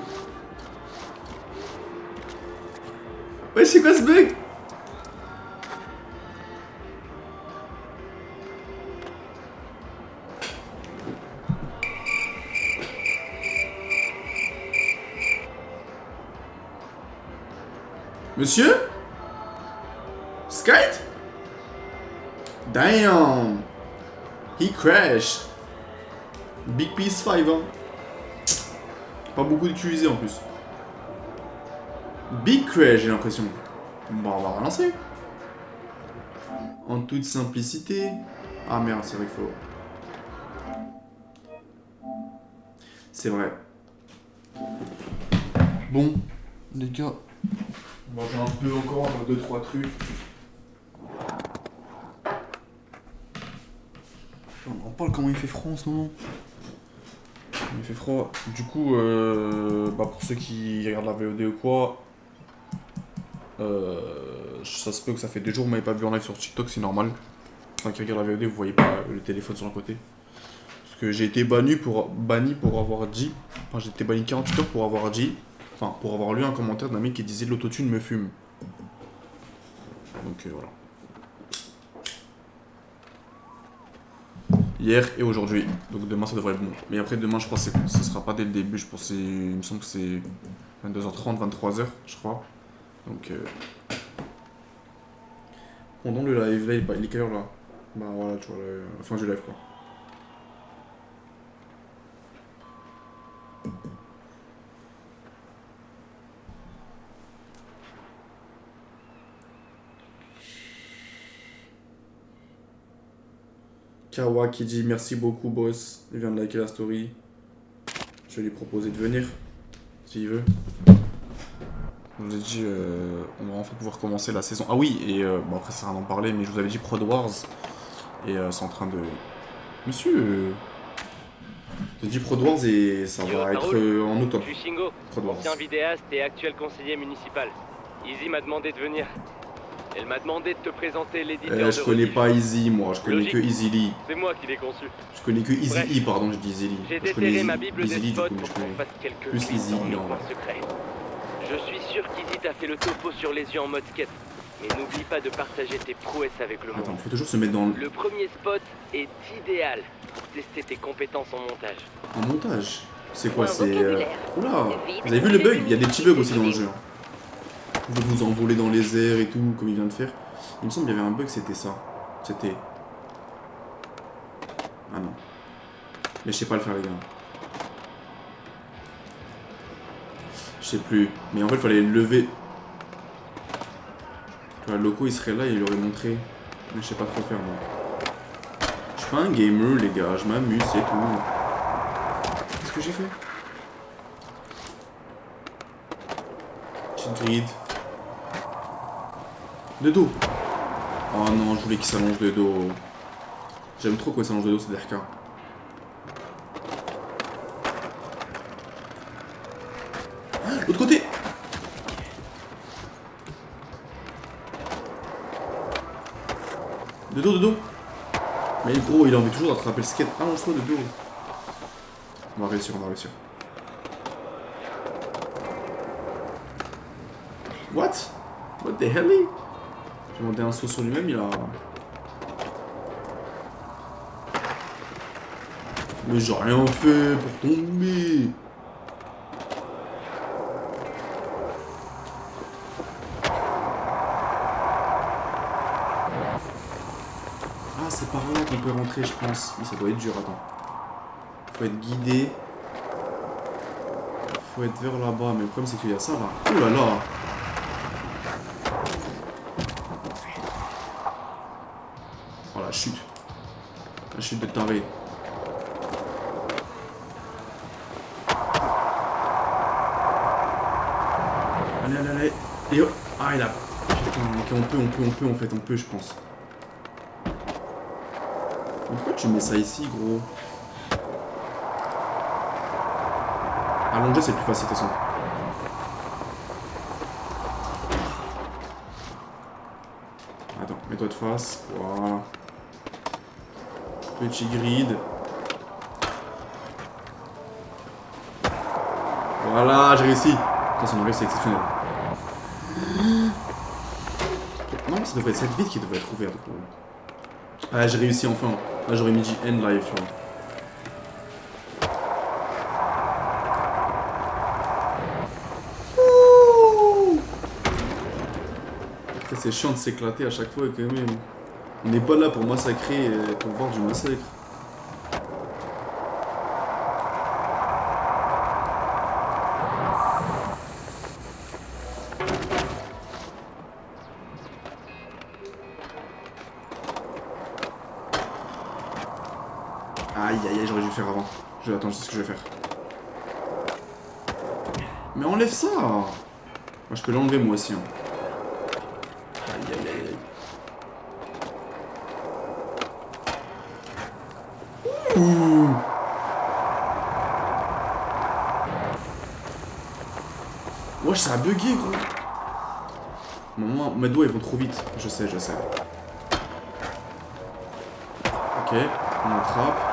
Ouais c'est quoi ce bug? Monsieur? Skate? Damn! He crashed. Big Piece 5 hein. Pas beaucoup d'utilisé en plus. Big crash j'ai l'impression. Bon on va relancer. En toute simplicité. Ah merde c'est vrai qu'il faut. C'est vrai. Bon les gars. On va jouer un peu encore, on va 2-3 trucs. On en parle comment il fait froid en ce moment. Il fait froid. Du coup, bah pour ceux qui regardent la VOD ou quoi, ça se peut que ça fait 2 jours que vous m'avez pas vu en live sur TikTok, c'est normal. Enfin, qui regardent la VOD, vous voyez pas le téléphone sur le côté. Parce que j'ai été banni pour avoir dit. Enfin, j'ai été banni 48 heures pour avoir dit. Enfin, pour avoir lu un commentaire d'un mec qui disait l'autotune me fume. Donc voilà. Hier et aujourd'hui. Donc demain ça devrait être bon. Mais après demain je crois que ce sera pas dès le début. Je pense il me semble que c'est 22h30, 23h je crois. Donc pendant le live là, il est quelle heure là? Bah voilà tu vois la fin du live quoi. Kawa qui dit merci beaucoup boss, il vient de liker la story. Je vais lui proposer de venir, s'il veut. Je vous ai dit, on va enfin pouvoir commencer la saison. Ah oui, et bon après ça sert à d'en parler, mais je vous avais dit Prod Wars. Et c'est en train de... Monsieur j'ai dit Prod Wars et ça va être en octobre. Je suis Shingo, ancien vidéaste et actuel conseiller municipal. Izzy m'a demandé de venir. Elle m'a demandé de te présenter l'éditeur je connais pas Izzy, moi, je connais que Izzy Lee. C'est moi qui l'ai conçu. Je connais que Izzy Lee, pardon, je dis Izzy Lee. J'ai déterré ma bible des spots pour qu'on fasse quelques plus Izzy Lee en vrai. Secret. Je suis sûr qu'Izzy t'a fait le topo sur les yeux en mode skate. Mais n'oublie pas de partager tes prouesses avec le monde. Attends, faut toujours se mettre dans le... Le premier spot est idéal pour tester tes compétences en montage. En montage? C'est quoi, c'est... Oula! Vous avez vu le bug? Il y a des petits bugs aussi dans le jeu. Vous pouvez vous envoler dans les airs et tout, comme il vient de faire. Il me semble qu'il y avait un bug, c'était ça. C'était... Ah non. Mais je sais pas le faire les gars. Je sais plus. Mais en fait il fallait le lever. Le loco il serait là et il aurait montré. Mais je sais pas trop faire moi. Je suis pas un gamer les gars, je m'amuse c'est tout. Qu'est-ce que j'ai fait? Petite grid. De dos. Oh non, je voulais qu'il s'allonge de dos. J'aime trop quand il s'allonge de dos, c'est DRK. L'autre côté. De dos, de dos. Mais gros, il a envie toujours d'attraper le skate. Ah non, je trouve de dos. On va réussir, on va réussir. What? What the hell? J'ai demandé un saut sur lui-même, il a... Mais j'ai rien fait pour tomber. Ah, c'est par là qu'on peut rentrer, je pense. Mais ça doit être dur, attends. Faut être guidé. Faut être vers là-bas, mais le problème c'est qu'il y a ça là. Oh là là. Oh la chute. La chute de taré. Et... Ah, il a... Putain, ok, on peut, je pense. Mais pourquoi tu mets ça ici, gros? Allonger, c'est plus facile, de toute façon. Attends, mets-toi de face. Voilà. Petit grid. Voilà, j'ai réussi. Putain, son oreille, c'est exceptionnel. Non, ça devrait être cette vitre qui devrait être ouverte. Ah, j'ai réussi enfin. Là, j'aurais mis end live, tu vois. C'est chiant de s'éclater à chaque fois quand même. On n'est pas là pour massacrer, pour voir du massacre. Aïe aïe aïe, j'aurais dû le faire avant. Attends, je sais ce que je vais faire. Mais enlève ça! Moi je peux l'enlever moi aussi. Hein. Aïe aïe aïe aïe. Ouh. Wesh, ça a bugué gros. Maman, mes doigts ils vont trop vite. Je sais. Ok, on attrape.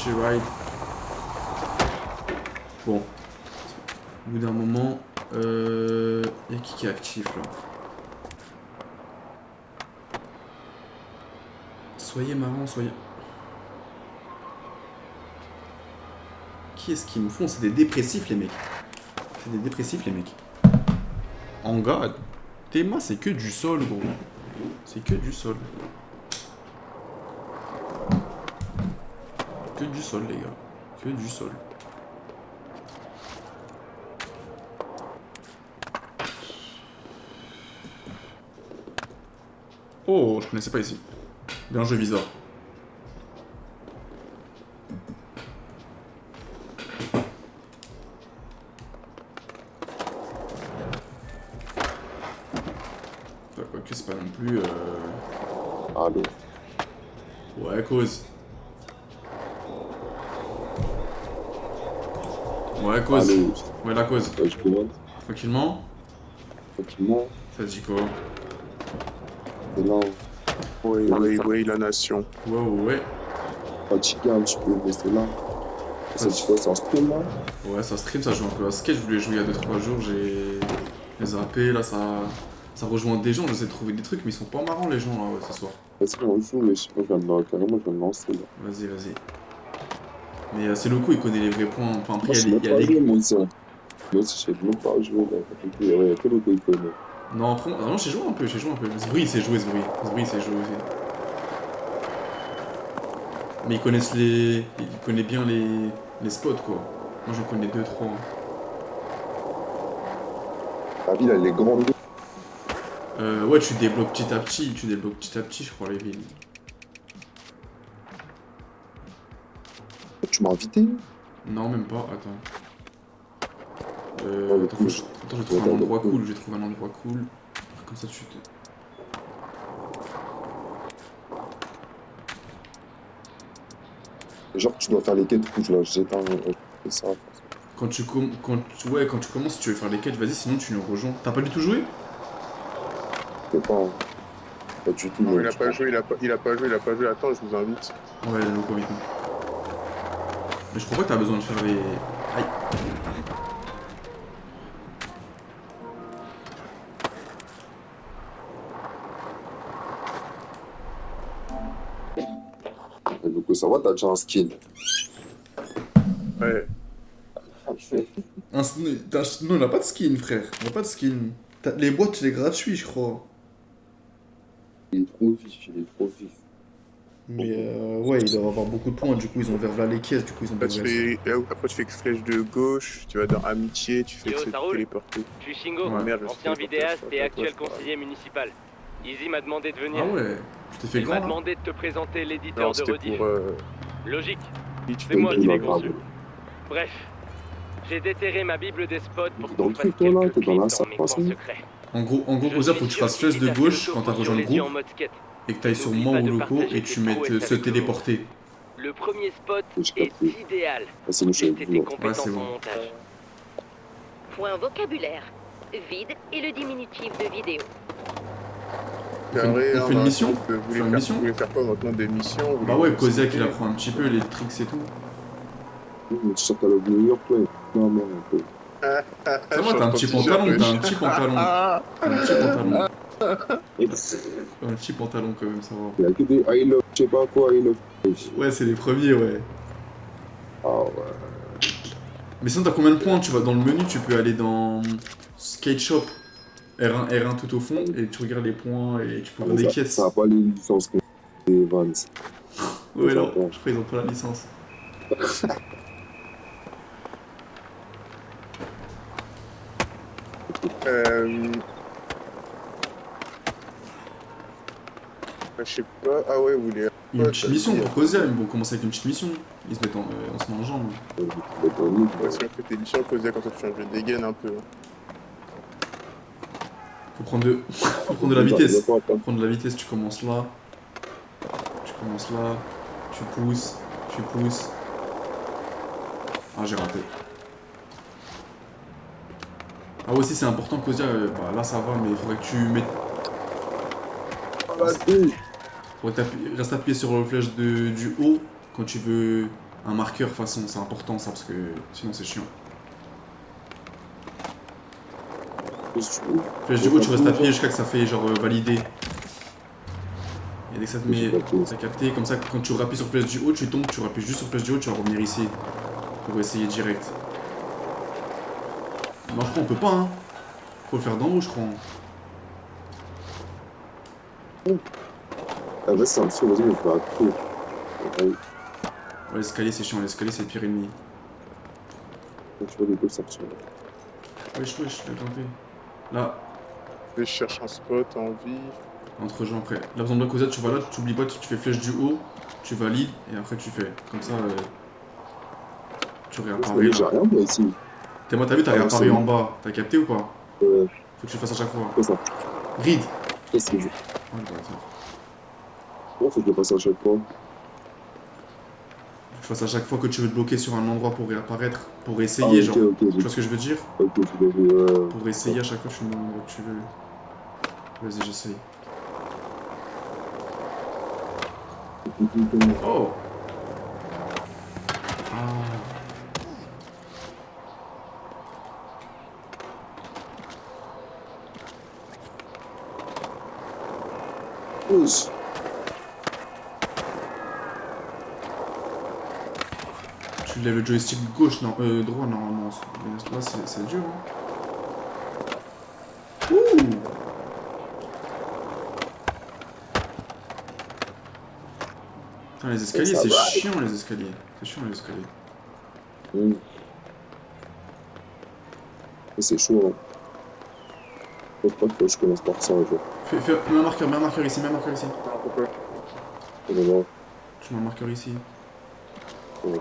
Ride. Bon. Au bout d'un moment, y a qui est actif là? Soyez marrant, soyez... Qui est-ce qu'ils me font? C'est des dépressifs les mecs. C'est des dépressifs les mecs. En god. Théma c'est que du sol gros. C'est que du sol. Que du sol les gars. Que du sol. Oh, je connaissais pas ici. Bien joué Visa. Quoique c'est pas non plus... Allô. Ouais, cause. Ouais, cause. Allô. Ouais, la cause. Ouais, je commande. Tranquillement. Tranquillement. Ça te dit quoi? C'est là. Oui, la nation. Ouais. Fatigué un petit peu, mais c'est là. Ça dit quoi, c'est en stream là? Ouais, ça stream, ça joue un peu à skate. Je voulais jouer il y a 2-3 jours, j'ai zappé, là ça rejoint des gens, j'essaie de trouver des trucs, mais ils sont pas marrants les gens là ce soir. Vas-y, on joue, mais je sais pas, carrément, je viens de lancer là. Vas-y. Mais c'est Loco, il connaît les vrais points. Enfin, après, il y a les. Moi aussi, je sais même pas jouer là. Il y a que Loco, il connaît. Non, après, non, j'ai joué un peu. Zbruy, il sait jouer, Zbruy il sait jouer aussi. Mais ils connaissent il connaît bien les spots quoi. Moi j'en connais 2-3. La ville elle est grande. Ouais, tu débloques petit à petit, je crois, les villes. Tu m'as invité? Non, même pas, attends. Attends, je trouve un endroit cool, Comme ça, tu te... Genre, tu dois faire les quêtes rouges là, j'éteins ça. Quand tu commences, si tu veux faire les quêtes, vas-y, sinon tu nous rejoins. T'as pas du tout joué? Je sais pas. Pas du tout. Non, il a pas joué. Attends, je vous invite. Ouais, le loco avec nous. Mais je crois pas que t'as besoin de faire les... Aïe. Donc ça va, t'as déjà un skin. Ouais. Non, on a pas de skin, frère. On a pas de skin. Les boîtes, c'est gratuit, je crois. Il est trop vif. Mais ouais, il doit avoir beaucoup de points, du coup ils ont ouvert là les caisses, du coup ils ont Après tu fais flèche de gauche, tu vas dans amitié, tu fais téléporter. Je suis Shingo, ancien vidéaste et actuel conseiller municipal. Izzy m'a demandé de venir. Ah ouais, je t'ai fait grand. Il m'a demandé de te présenter l'éditeur de Rediff. Logique. C'est moi qui l'ai conçu. Bref, J'ai déterré ma bible des spots pour Dans qu'on le fasse truc, toi, là, quelques t'es dans clips la dans salle, mes coins façon. secrets. En gros, Kozia, faut que tu fasses flèche de gauche quand t'as rejoint le groupe et que t'ailles sur moi ou loco et que tu mettes se téléporter. Le premier spot est idéal. C'est bon, je Tester tes bon. compétences Ouais, c'est en bon. montage. Point vocabulaire. Vide et le diminutif de vidéo. On fait une mission? Vous voulez faire quoi maintenant, des missions? Bah ouais, Kozia qui apprend un petit peu les tricks et tout. Mais tu sors à New York, ouais. Non, mais un peu. Ça va, t'as un petit pantalon, t'as un petit pantalon. T'as un petit pantalon. Un petit pantalon quand même, ça va. Il y a que des I love, je sais pas quoi, I love. Ouais, c'est les premiers, ouais. Ah ouais. Mais sinon, t'as combien de points? Tu vas dans le menu, tu peux aller dans Skate Shop. R1 tout au fond, et tu regardes les points et tu peux prendre des pièces. Ça a pas les licences que les Vans. Ouais, non, je crois qu'ils ont pas la licence. Je sais pas. Ah ouais, vous voulez. Une petite mission pour Kozia, ils vont commencer avec une petite mission. Ils se mettent on se met en jambe. Ouais, si on fait tes missions, Kozia, quand tu changes de dégaine un peu. Faut prendre de la vitesse. Faut prendre de la vitesse, tu commences là. Tu commences là. Tu pousses. Tu pousses. Ah, j'ai raté. Ah aussi c'est important Kozia, bah, là ça va mais il faudrait que tu mettes... Faudrait que reste appuyé sur la flèche du haut quand tu veux un marqueur façon, c'est important ça parce que sinon c'est chiant. Flèche du haut tu restes appuyé jusqu'à que ça fait genre valider. Et dès que ça te met, ça capté, comme ça quand tu rappuies sur flèche du haut tu tombes, tu rappuies juste sur flèche du haut, tu vas revenir ici. Pour essayer direct. Non, je crois on peut pas, hein. Faut le faire d'en haut, je crois. Ah, vas-y, c'est un petit peu, vas-y, mais je vais appuyer. Ouais, l'escalier, c'est chiant. L'escalier, c'est le pire ennemi. Tu vois les deux sortir. Wesh, je l'ai grimpé. Là. Je cherche un spot en vie. Entre gens après. Là, besoin de la Kozia, tu vas là, tu t'oublies pas, tu fais flèche du haut, tu valides, et après tu fais. Comme ça, tu réapparais. J'ai rien, moi, ici. T'as vu, t'as réapparu en bas. T'as capté ou pas? Faut que tu le fasses à chaque fois. C'est ça. Read. Qu'est-ce que je... Oh, le bâtard. Pourquoi faut que je le fasse à chaque fois? Faut que tu fasses à chaque fois que tu veux te bloquer sur un endroit pour réapparaître. Pour essayer, genre. Tu vois ce que je veux dire? Pour essayer à chaque fois que tu me demandes que tu veux. Vas-y, j'essaye. Oh! Ah. Pousse. Tu lèves le joystick gauche, non, droit normalement. Là c'est dur. Hein. Ouh. Putain, les escaliers, c'est chiant les escaliers. C'est chiant les escaliers. C'est chaud. Hein. Je crois que je commence par ça un jour. Mets un marqueur ici, mets un marqueur ici. Pourquoi? Tu mets un marqueur ici.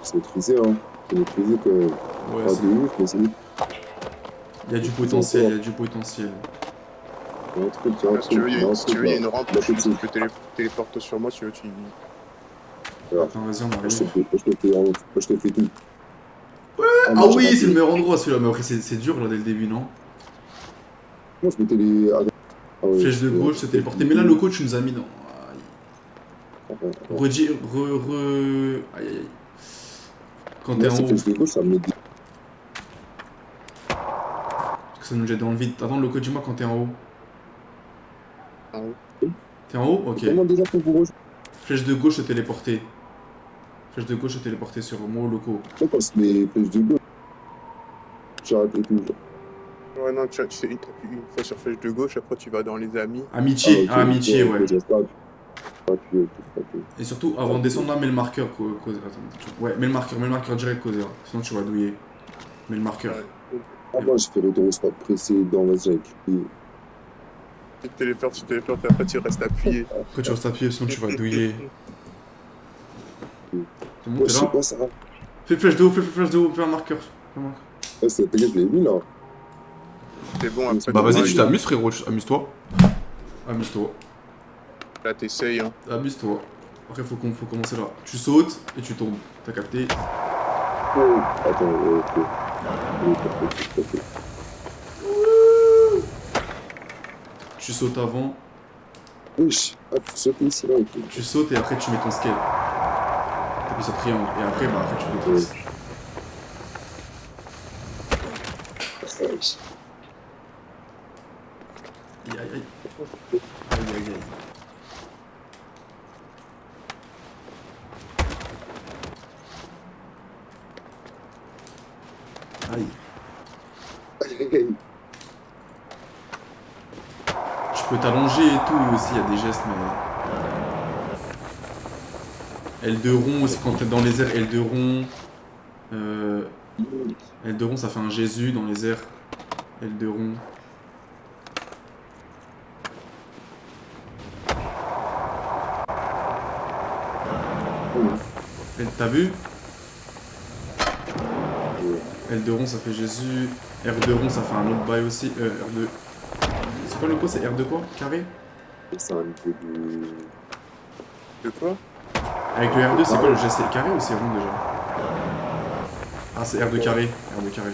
C'est maîtrisé, hein. C'est maîtrisé quand même. Ouais, pas de ouf, mais c'est mieux. Il y a du potentiel, il y a du potentiel. Si tu veux, il y a une rampe, tu peux téléporter sur moi, si tu veux, tu... Attends, vas-y, on arrive. Je te fais tout. Ouais, ah oui, c'est le meilleur endroit celui-là, mais après c'est dur là dès le début, non? Moi je mettais les... Flèche de gauche, se téléporter. Mais là, le coach nous a mis dans... Redire... Aïe aïe aïe. Quand t'es en haut... Flèche de gauche, ça me met des... Ça nous jette dans le vide. Attends, le coach, dis-moi quand t'es en haut. En haut. T'es en haut? Ok. Flèche de gauche, se téléporter. Flèche de gauche, se téléporter sur moi ou loco. Pourquoi quand c'est les flèches de gauche? J'arrête et tout. Ouais, non, tu fais une fois sur flèche de gauche, après tu vas dans les amis. Amitié, amitié, ouais. Okay. Et surtout, avant de descendre là, mets le marqueur. Ouais, mets le marqueur direct, Kozia. Sinon tu vas douiller. Mets le marqueur. Ah, moi j'ai fait le drone stop pressé dans la zec. Tu téléportes, et après tu restes appuyé. Après tu restes appuyé, sinon tu vas douiller. C'est bon, Ouais, t'es je sais là? pas ça. Fais flèche de haut, fais un marqueur. C'est t'inquiète, je l'ai mis là. C'est bon, après. Bah vas-y, tu t'amuses, frérot. Amuse-toi. Amuse-toi. Là, t'essayes, hein. Amuse-toi. Après, faut commencer là. Tu sautes et tu tombes. T'as capté? Oh, attends, ok. Tu sautes avant. Wesh, ah, faut sauter ici là, ok. Tu sautes et après tu mets ton scale. T'appuies sur triangle. Et après, bah après tu déplaces. Aïe aïe aïe. Aïe aïe aïe. Aïe. Tu peux t'allonger et tout aussi, il y a des gestes, mais... L2 rond aussi quand t'es dans les airs, L2 rond. L2 rond ça fait un Jésus dans les airs. L2 rond. T'as vu? L2 rond ça fait Jésus. R2 rond ça fait un autre bail aussi. R2. C'est quoi le pot? C'est R2 quoi? Carré? C'est un peu de quoi? Avec le R2 c'est quoi le geste? C'est carré ou c'est rond déjà? Ah c'est R2 carré. R2 carré.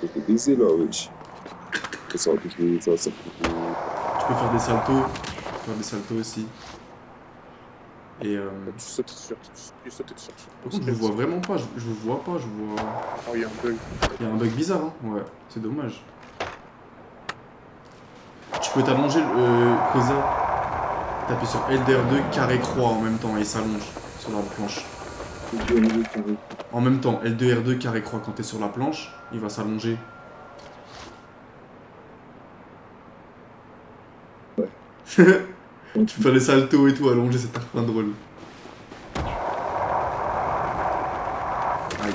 C'est baisé là, wesh. Ça, tu peux faire des saltos. Tu peux faire des saltos aussi. Et Tu sautes sur. Par contre, je le vois vraiment pas, je le vois pas, je vois... Oh, il y a un bug. Il y a un bug bizarre, hein. Ouais, c'est dommage. Tu peux t'allonger, Koza. T'appuies sur LDR2, carré croix en même temps, et il s'allonge sur la planche. En même temps, L2R2, carré croix, quand t'es sur la planche, il va s'allonger. Ouais. Tu fais les saltos et tout, allonger, c'est très drôle. Aïe.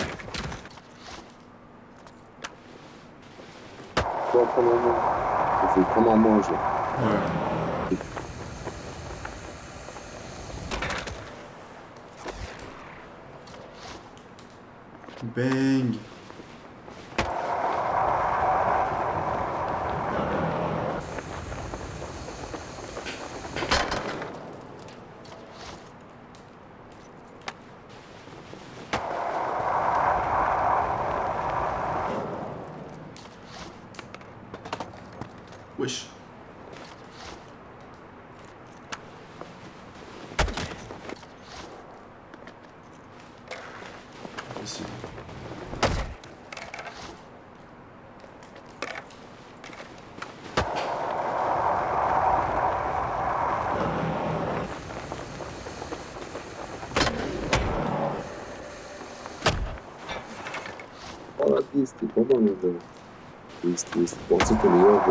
Faut prendre en main. Faut prendre en main, genre. Ouais. Bang. Wesh. Impossible. Oh la vie, c'était pas mal, c'était pensé que meilleur.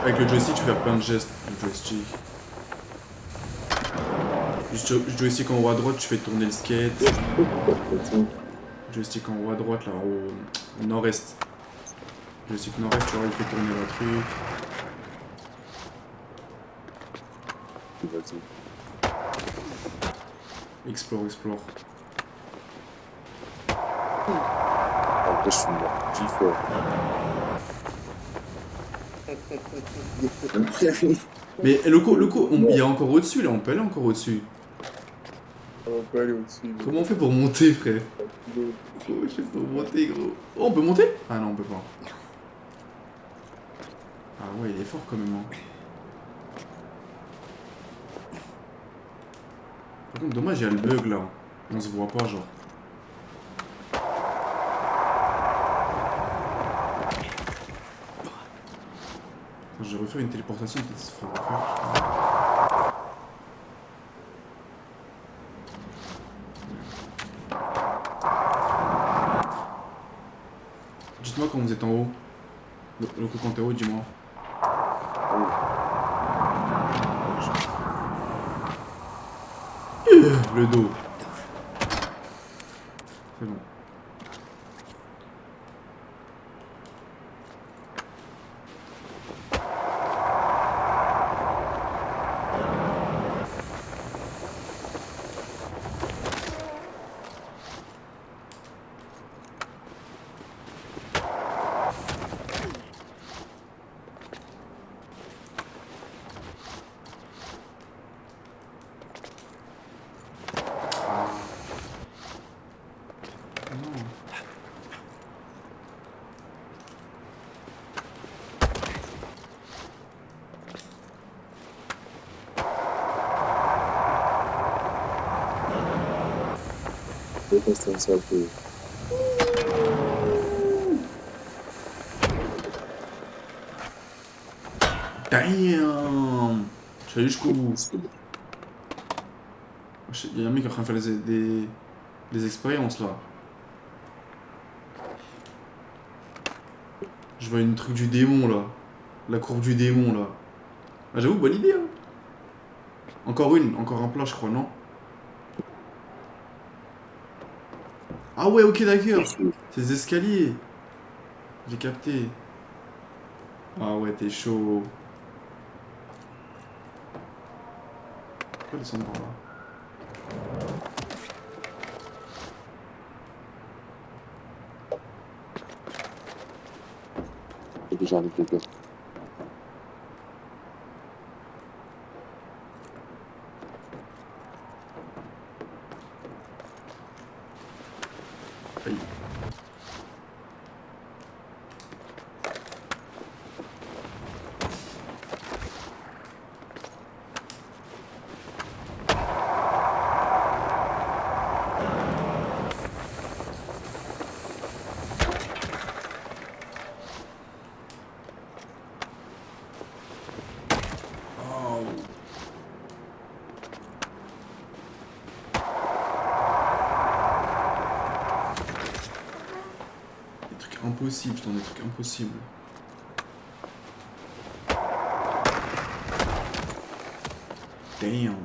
Avec le joystick, tu fais plein de gestes. Le joystick. Le joystick en haut à droite, tu fais tourner le skate. Le joystick en haut à droite, là, au nord-est. Le joystick nord-est, tu vois, il fait tourner le truc. Explore, explore. Après, je suis mort. J'y fais. Mais le coup, il y a encore au-dessus là, on peut aller encore au-dessus. On peut aller au-dessus. Comment on fait pour monter, frère? Comment je fais pour monter, gros? Oh, on peut monter? Ah non, on peut pas. Ah ouais, il est fort quand même. Hein. Par contre, dommage, il y a le bug là. On se voit pas, genre. Je vais refaire une téléportation, peut-être qu'il faut refaire. Dites-moi quand vous êtes en haut. Le coup quand t'es en haut, dis-moi. Le dos. C'est bon. C'est un sale peu. Damn! Je suis allé jusqu'au bout. Il y a un mec qui est en train de faire des expériences là. Je vois une truc du démon là. La courbe du démon là. Ah, j'avoue, bonne idée. Hein. Encore un plat, je crois, non? Ah ouais, ok, d'accord. C'est des escaliers. J'ai capté. Ah ouais, t'es chaud. Pourquoi descendre par là? J'ai déjà un équipeur. Aïe. Impossible, je t'en ai des trucs impossibles. Damn.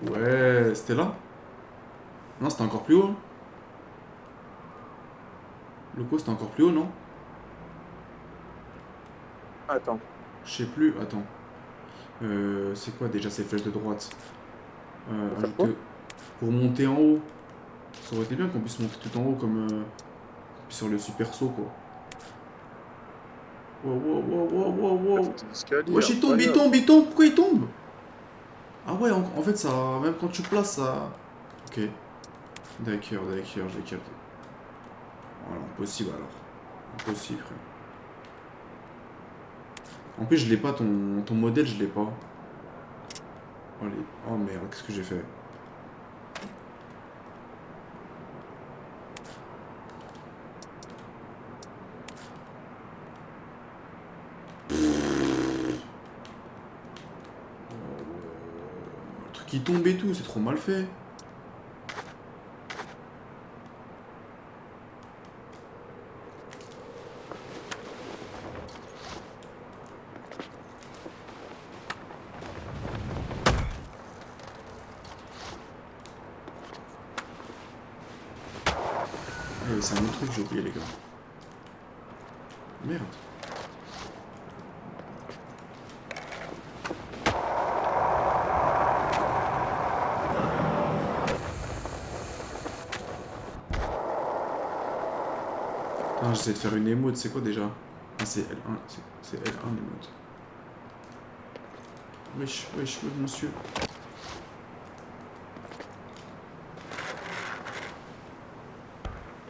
Ouais, c'était là? Non, c'était encore plus haut. Hein. Le coup, c'était encore plus haut, non? Attends. Je sais plus, attends. C'est quoi déjà ces flèches de droite? Ajoute pour monter en haut. Ça aurait été bien qu'on puisse monter tout en haut comme sur le super saut quoi. Wow. Wesh, il tombe, pourquoi il tombe? Ah ouais, en fait, ça, même quand tu places ça. Ok. D'accord, j'ai capté. Voilà, impossible alors. Impossible, frère. En plus, je l'ai pas, ton modèle, je l'ai pas. Oh merde, qu'est-ce que j'ai fait? Le truc qui tombe et tout, c'est trop mal fait. C'est un autre truc que j'ai oublié les gars. Merde. Putain, j'essaie de faire une émote, c'est quoi déjà? Ah, c'est L1, c'est L1 l'émote. Wesh, monsieur.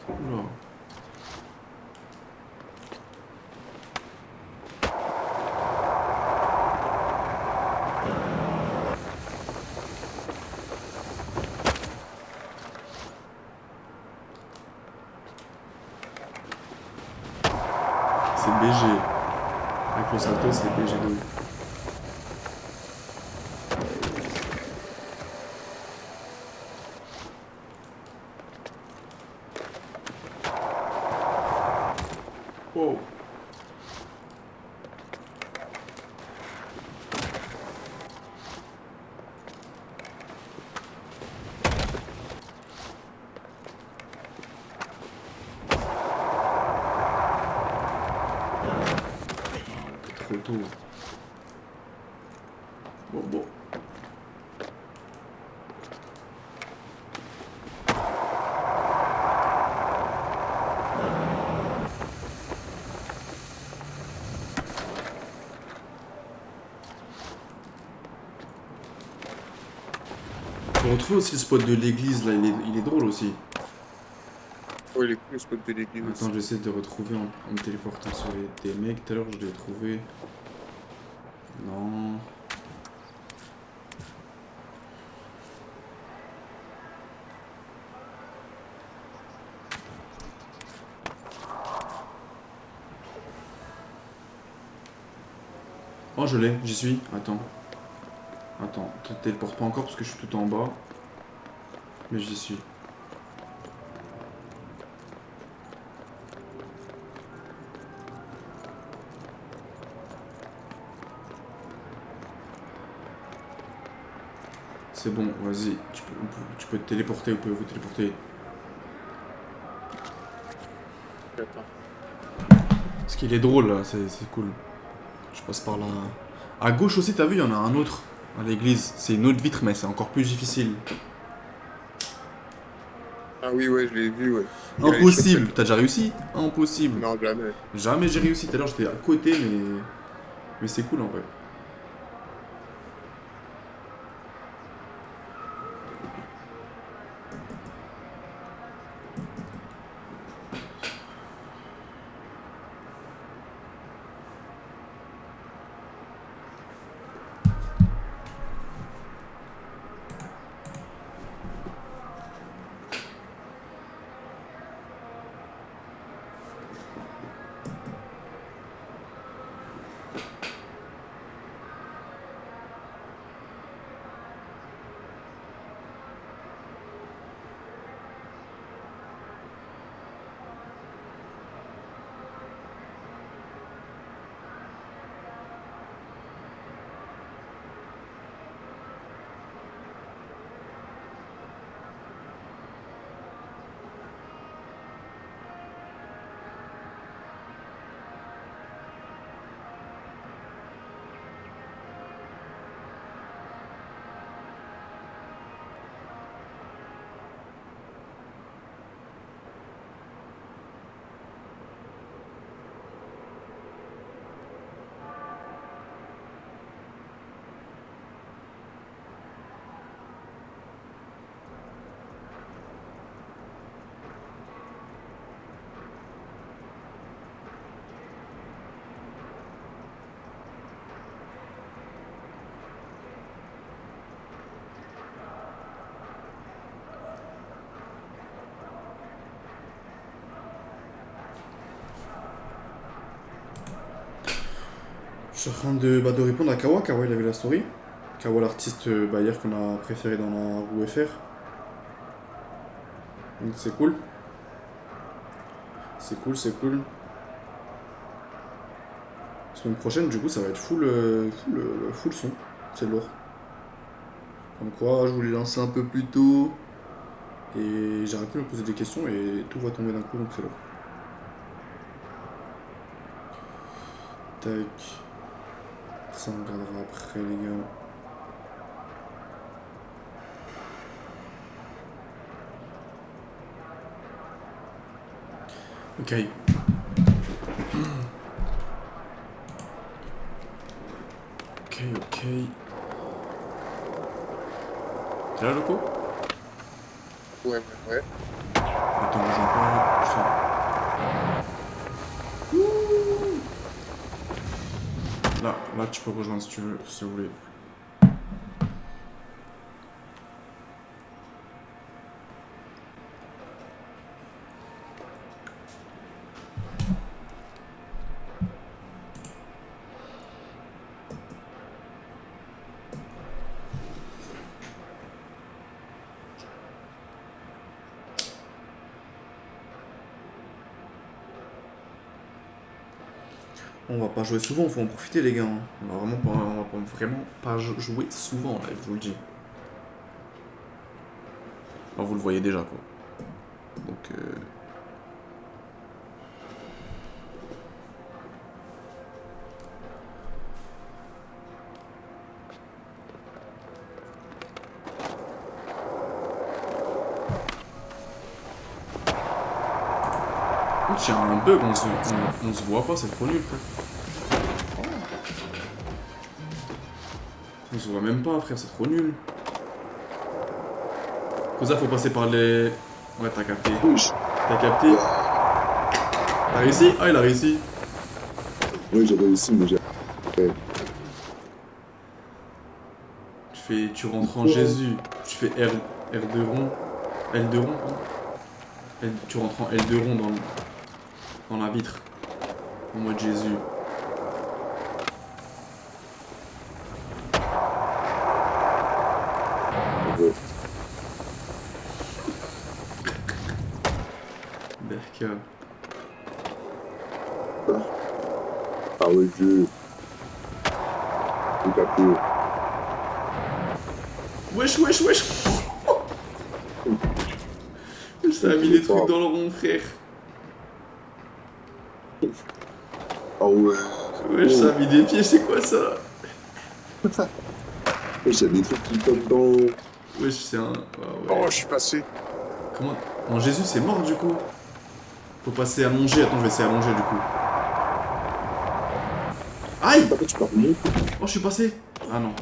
Oula. C'est BG. Avec le salto, c'est BG de ouf. Wow. Trop tôt. Bon. On retrouve aussi le spot de l'église là, il est drôle aussi. Oh, il est cool, ce code de légumes. Attends, j'essaie de retrouver en me téléportant sur des mecs. Tout à l'heure, je l'ai trouvé. Non. Oh, je l'ai, j'y suis. Attends. Attends, te téléporte pas encore parce que je suis tout en bas. Mais j'y suis. C'est bon, vas-y. Tu peux te téléporter, vous pouvez vous téléporter. Ce qu'il est drôle là, c'est cool. Je passe par là. À gauche aussi, t'as vu, il y en a un autre à l'église. C'est une autre vitre, mais c'est encore plus difficile. Ah oui, ouais, je l'ai vu, ouais. Impossible. T'as déjà réussi? Impossible. Non, jamais. Jamais j'ai réussi. Tout à l'heure, j'étais à côté, mais c'est cool en vrai. Je suis en train de répondre à Kawa. Kawa, il avait la story. Kawa, l'artiste hier qu'on a préféré dans la roue FR. Donc c'est cool. C'est cool, c'est cool. Semaine prochaine, du coup, ça va être full son. C'est lourd. Comme quoi, je voulais lancer un peu plus tôt. Et j'ai arrêté de me poser des questions et tout va tomber d'un coup, donc c'est lourd. Tac. Ça, on regardera après, les gars. Ok. Ok. T'es là, Loco? Ouais. Attends, rejoins pas. Là, tu peux rejoindre si tu veux, si vous voulez. On va pas jouer souvent, faut en profiter les gars. On va vraiment pas jouer souvent là, je vous le dis. Alors, vous le voyez déjà quoi. Donc il y a un bug, on se voit pas, c'est trop nul frère. On se voit même pas frère, c'est trop nul. Pour ça faut passer par les... Ouais t'as capté. T'as capté? T'as réussi? Ah, il a réussi. Oui, j'ai réussi, mais j'ai... Tu rentres en Jésus. Tu fais R2 rond. L2 rond. Tu rentres en L2 rond dans la vitre. En mode Jésus. D'accord. Ah oui, Dieu. J'ai capté. Wesh. Ça a mis des trucs dans le rond, frère. Ah ouais. Wesh, ça a mis des pieds, c'est quoi ça? Wesh, y'a des trucs qui tombent dans... Wesh, c'est un... Ah, ouais. Oh, je suis passé. Comment? Non, Jésus, c'est mort, du coup. Faut passer allongé. Attends, je vais essayer allonger, du coup. Aïe! Oh, je suis passé. Ah non.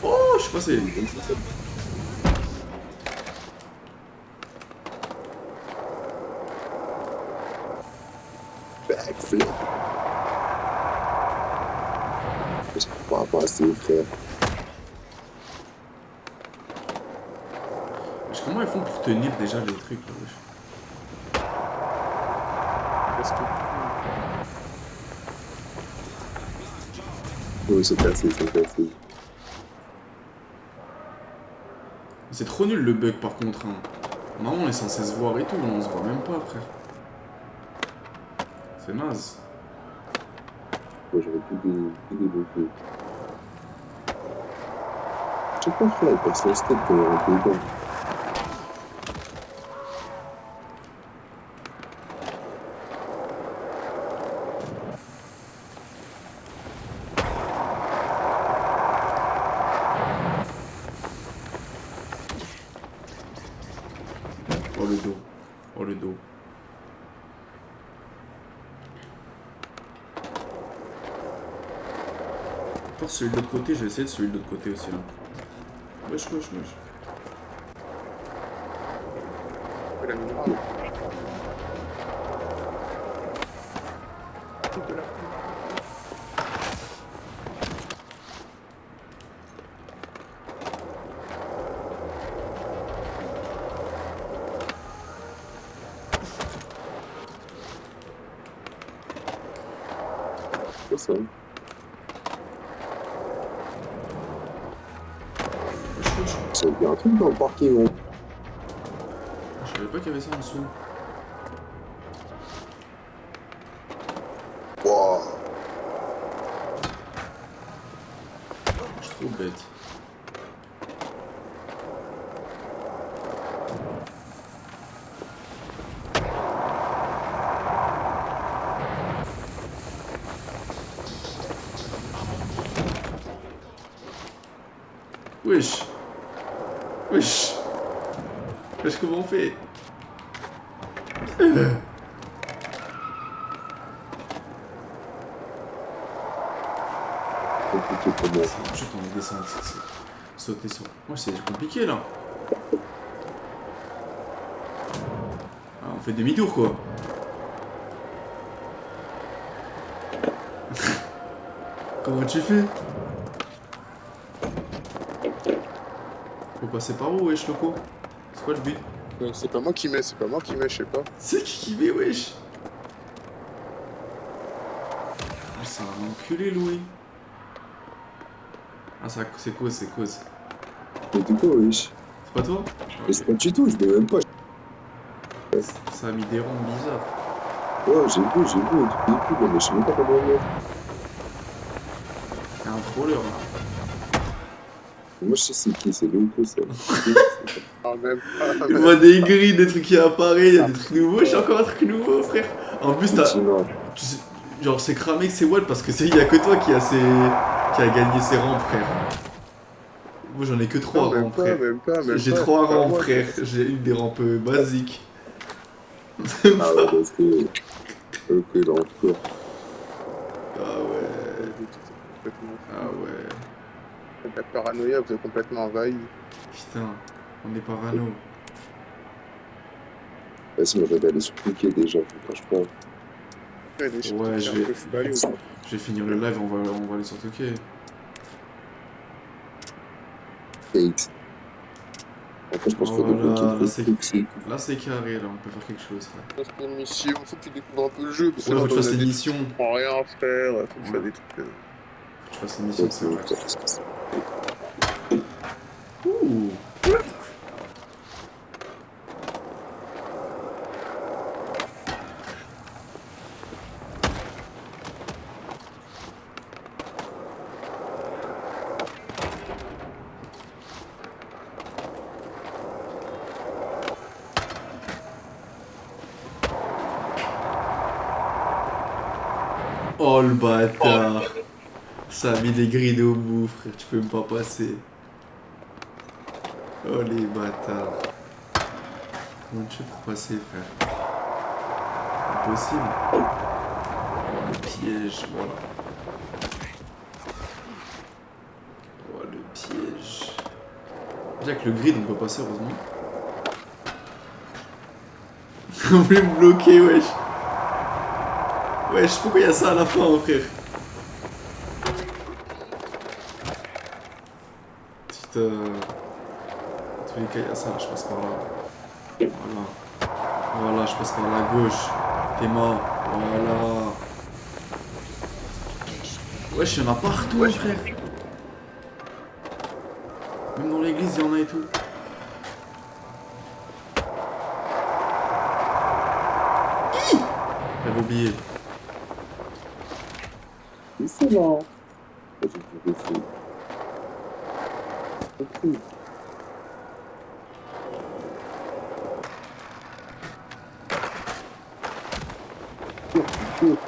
Oh, je suis passé. Backflip. Je peux pas passer, frère. Comment ils font pour tenir déjà les trucs là, wesh? Oui, c'est cassé. C'est trop nul le bug par contre. Hein. Normalement on est censé se voir et tout, on se voit même pas, frère. C'est naze. Ouais, j'aurais pu débloquer. Je sais pas, frère, il passe son step quand il rentre dedans. Oh le dos. Pour celui de l'autre côté, je vais essayer de celui de l'autre côté aussi là. Wesh. C'est ça. Il y a un truc dans le parking. Je savais pas qu'il y avait ça en dessous. Wow. Je suis trop bête. Wesh. Comment on fait? Juste on va descendre, sauter sur... Moi c'est compliqué là. Ah, on fait demi-tour quoi. Comment tu fais? Faut passer par où, wesh, loco? C'est quoi le but? C'est pas moi qui mets, je sais pas. C'est qui met, wesh? C'est un enculé, Louis. Ah, c'est cause. Mais du coup, wesh. C'est pas toi? Mais c'est pas du tout, je veux même pas. Ça a mis des ronds bizarres. Ouais, j'ai vu, mais je sais même pas comment on met. Il y a un troller là. Moi je sais c'est qui, c'est Loco ça. Je vois des grilles, des trucs qui apparaissent, il y a des trucs nouveaux, j'ai encore un truc nouveau frère. En plus t'as... Genre c'est cramé que c'est Wall parce que il y a que toi qui a gagné ses rangs frère. Moi j'en ai que 3 rangs frère. J'ai 3 rangs frère, j'ai eu des rampes basiques. Ah ouais parce que... Ok l'enfer. Ah ouais. La paranoïa vous a complètement envahi. Putain, on est parano. Vas-y, moi j'avais allé sur cliquer déjà, franchement. Ouais, je vais finir le live, on va aller sur Touquet. Kate. Après, je pense qu'il faut débloquer le truc. Là, c'est carré, là, on peut faire quelque chose. Faut faire une mission, faut que tu découvres un peu le jeu. Parce Ouais, faut que tu fasses les missions. Tu comprends rien, frère. Faut que tu fasses des trucs. Faut que tu fasses les missions, c'est vrai. Ouh. Oh le bâtard. Ça a mis des grilles au bout, frère, tu peux même pas passer. Oh les bâtards. Comment tu fais pour passer, frère? Impossible. Oh, le piège, voilà. Oh le piège. Déjà que le grid on peut passer, heureusement. On voulait me bloquer, wesh. Wesh, pourquoi il y a ça à la fin, mon frère? Putain. En tous les cas, il y a ça, je passe par là. Voilà. Voilà, je passe par la gauche. T'es mort. Voilà. Wesh, il y en a partout, ouais, frère. Même dans l'église, il y en a et tout. J'avais oublié. C'est bon. J'ai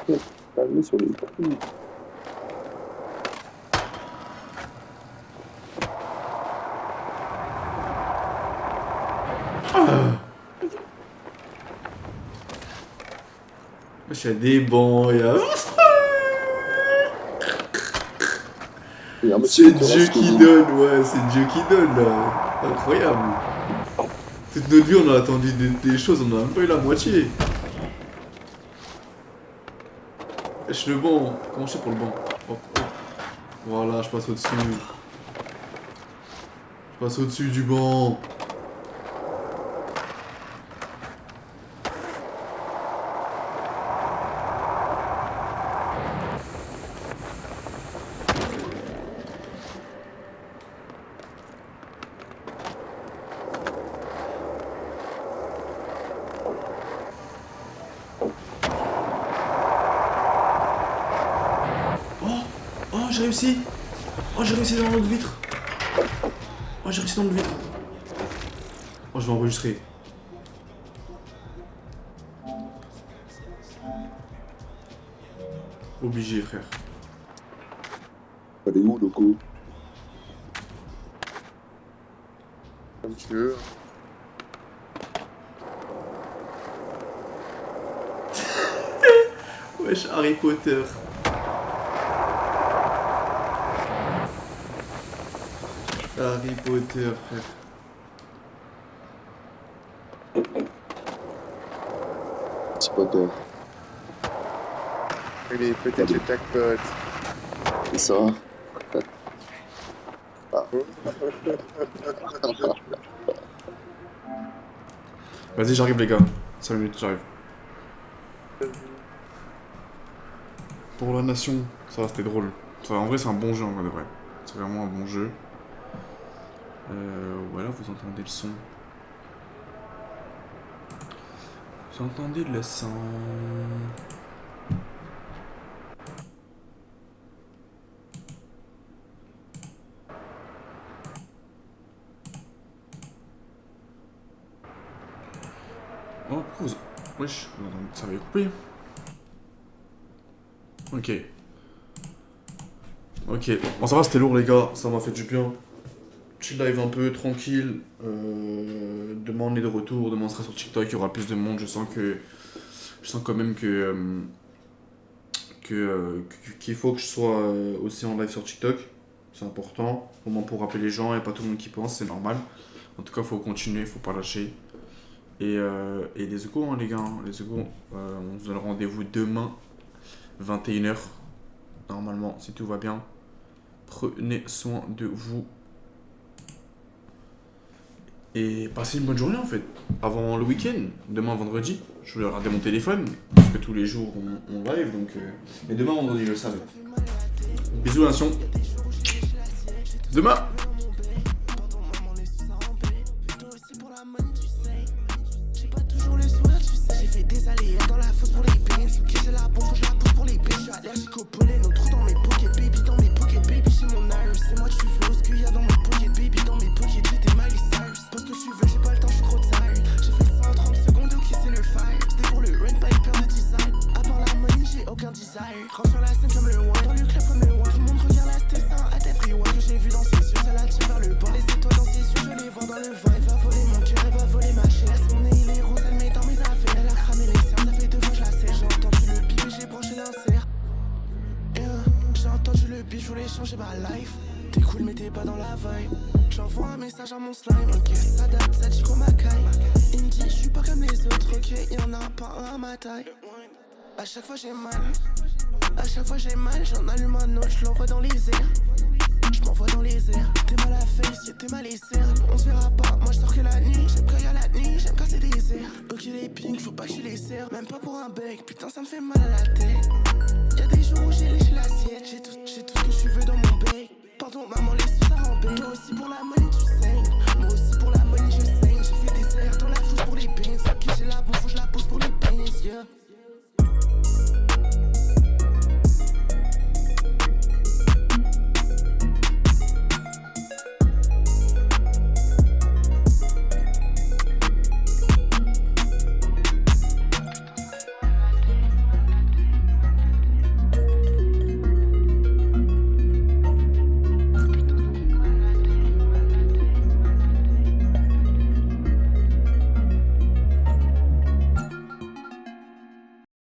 fait calmer sur les coups. Il y a des bancs, il y a... C'est Dieu qui donne, ouais, c'est Dieu qui donne là. Incroyable. Toute notre vie on a attendu des choses, on a même pas eu la moitié. Wesh le banc, comment je fais pour le banc? Hop, hop. Voilà, je passe au-dessus. Je passe au-dessus du banc. Oh, j'ai réussi! Oh, j'ai réussi dans l'autre vitre! Oh, j'ai réussi dans l'autre vitre! Oh, je vais enregistrer. Obligé, frère. Elle est où, le coup? Comme tu veux. Wesh, Harry Potter. Harry Potter, frère. Petit Potter. Allez, peut-être le jackpot. C'est ça. Ah. Vas-y, j'arrive les gars. 5 minutes, j'arrive. Pour la nation, ça va, c'était drôle. Ça, en vrai, c'est un bon jeu en vrai de vrai. C'est vraiment un bon jeu. Voilà, vous entendez le son. Vous entendez le son. Oh, pourquoi vous... Wesh, ça avait coupé. Ok. Ok. Bon, ça va, c'était lourd, les gars. Ça m'a fait du bien. Petit live un peu tranquille. Demain, on est de retour. Demain, on sera sur TikTok. Il y aura plus de monde. Je sens quand même que qu'il faut que je sois aussi en live sur TikTok. C'est important, au moins pour rappeler les gens, il n'y a pas tout le monde qui pense, c'est normal. En tout cas, il faut continuer, il ne faut pas lâcher. Et les échos, hein, les gars, les échos, on se donne rendez-vous demain, 21h. Normalement, si tout va bien. Prenez soin de vous. Et passez une bonne journée en fait. Avant le week-end, demain vendredi, je voulais regarder mon téléphone, parce que tous les jours on live, donc... Mais demain vendredi, je le savais. Bisous la nation. Demain. J'ai fait des allées dans la fosse pour les pains. Ok, j'ai la bombe, je la pousse pour les pains. Je suis allergique au pollen, nos trous dans mes pockets, baby, dans mes pockets, baby, j'ai mon Irish. C'est moi que tu veux, ce qu'il y a dans mes pockets, baby, dans mes pockets, j'ai des Miley Cyrus. Pose ce que tu veux, j'ai pas le temps, je suis trop tired. J'ai fait ça en 30 secondes, ok, c'est le fire. C'était pour le rain, pas une paire de design. À part la money, j'ai aucun desire. Rentre sur la scène comme le one, dans le club comme le one. Tout le monde regarde la sté, ça à everyone. Que j'ai vu dans ses yeux, ça l'attire vers le bas. Les étoiles dans ses yeux, je les vois dans le vent. Elle va voler mon cœur, elle va voler ma chaise. Mon nez, il est rose, elle met dans mes affaires. Elle a cramé les cernes, ça fait 2 fois je la serre. J'ai entendu le bip et j'ai branché l'insert. J'ai entendu le bip, je voulais changer ma life. T'es cool mais t'es pas dans la vibe. J'envoie un message à mon slime, ok, ça date, ça dit qu'on m'accueille. Il me dit, je suis pas comme les autres, ok, y'en a pas un à ma taille. À chaque fois j'ai mal, à chaque fois j'ai mal, j'en allume un autre, je l'envoie dans les airs. Je m'envoie dans les airs, t'es mal à la face, t'es mal les cernes. On se verra pas, moi je sors que la nuit. J'aime quand y'a la nuit, j'aime quand c'est des airs. Ok les pings, faut pas que je les serre. Même pas pour un bec, putain ça me fait mal à la tête. Y'a des jours où j'ai léché l'assiette, j'ai tout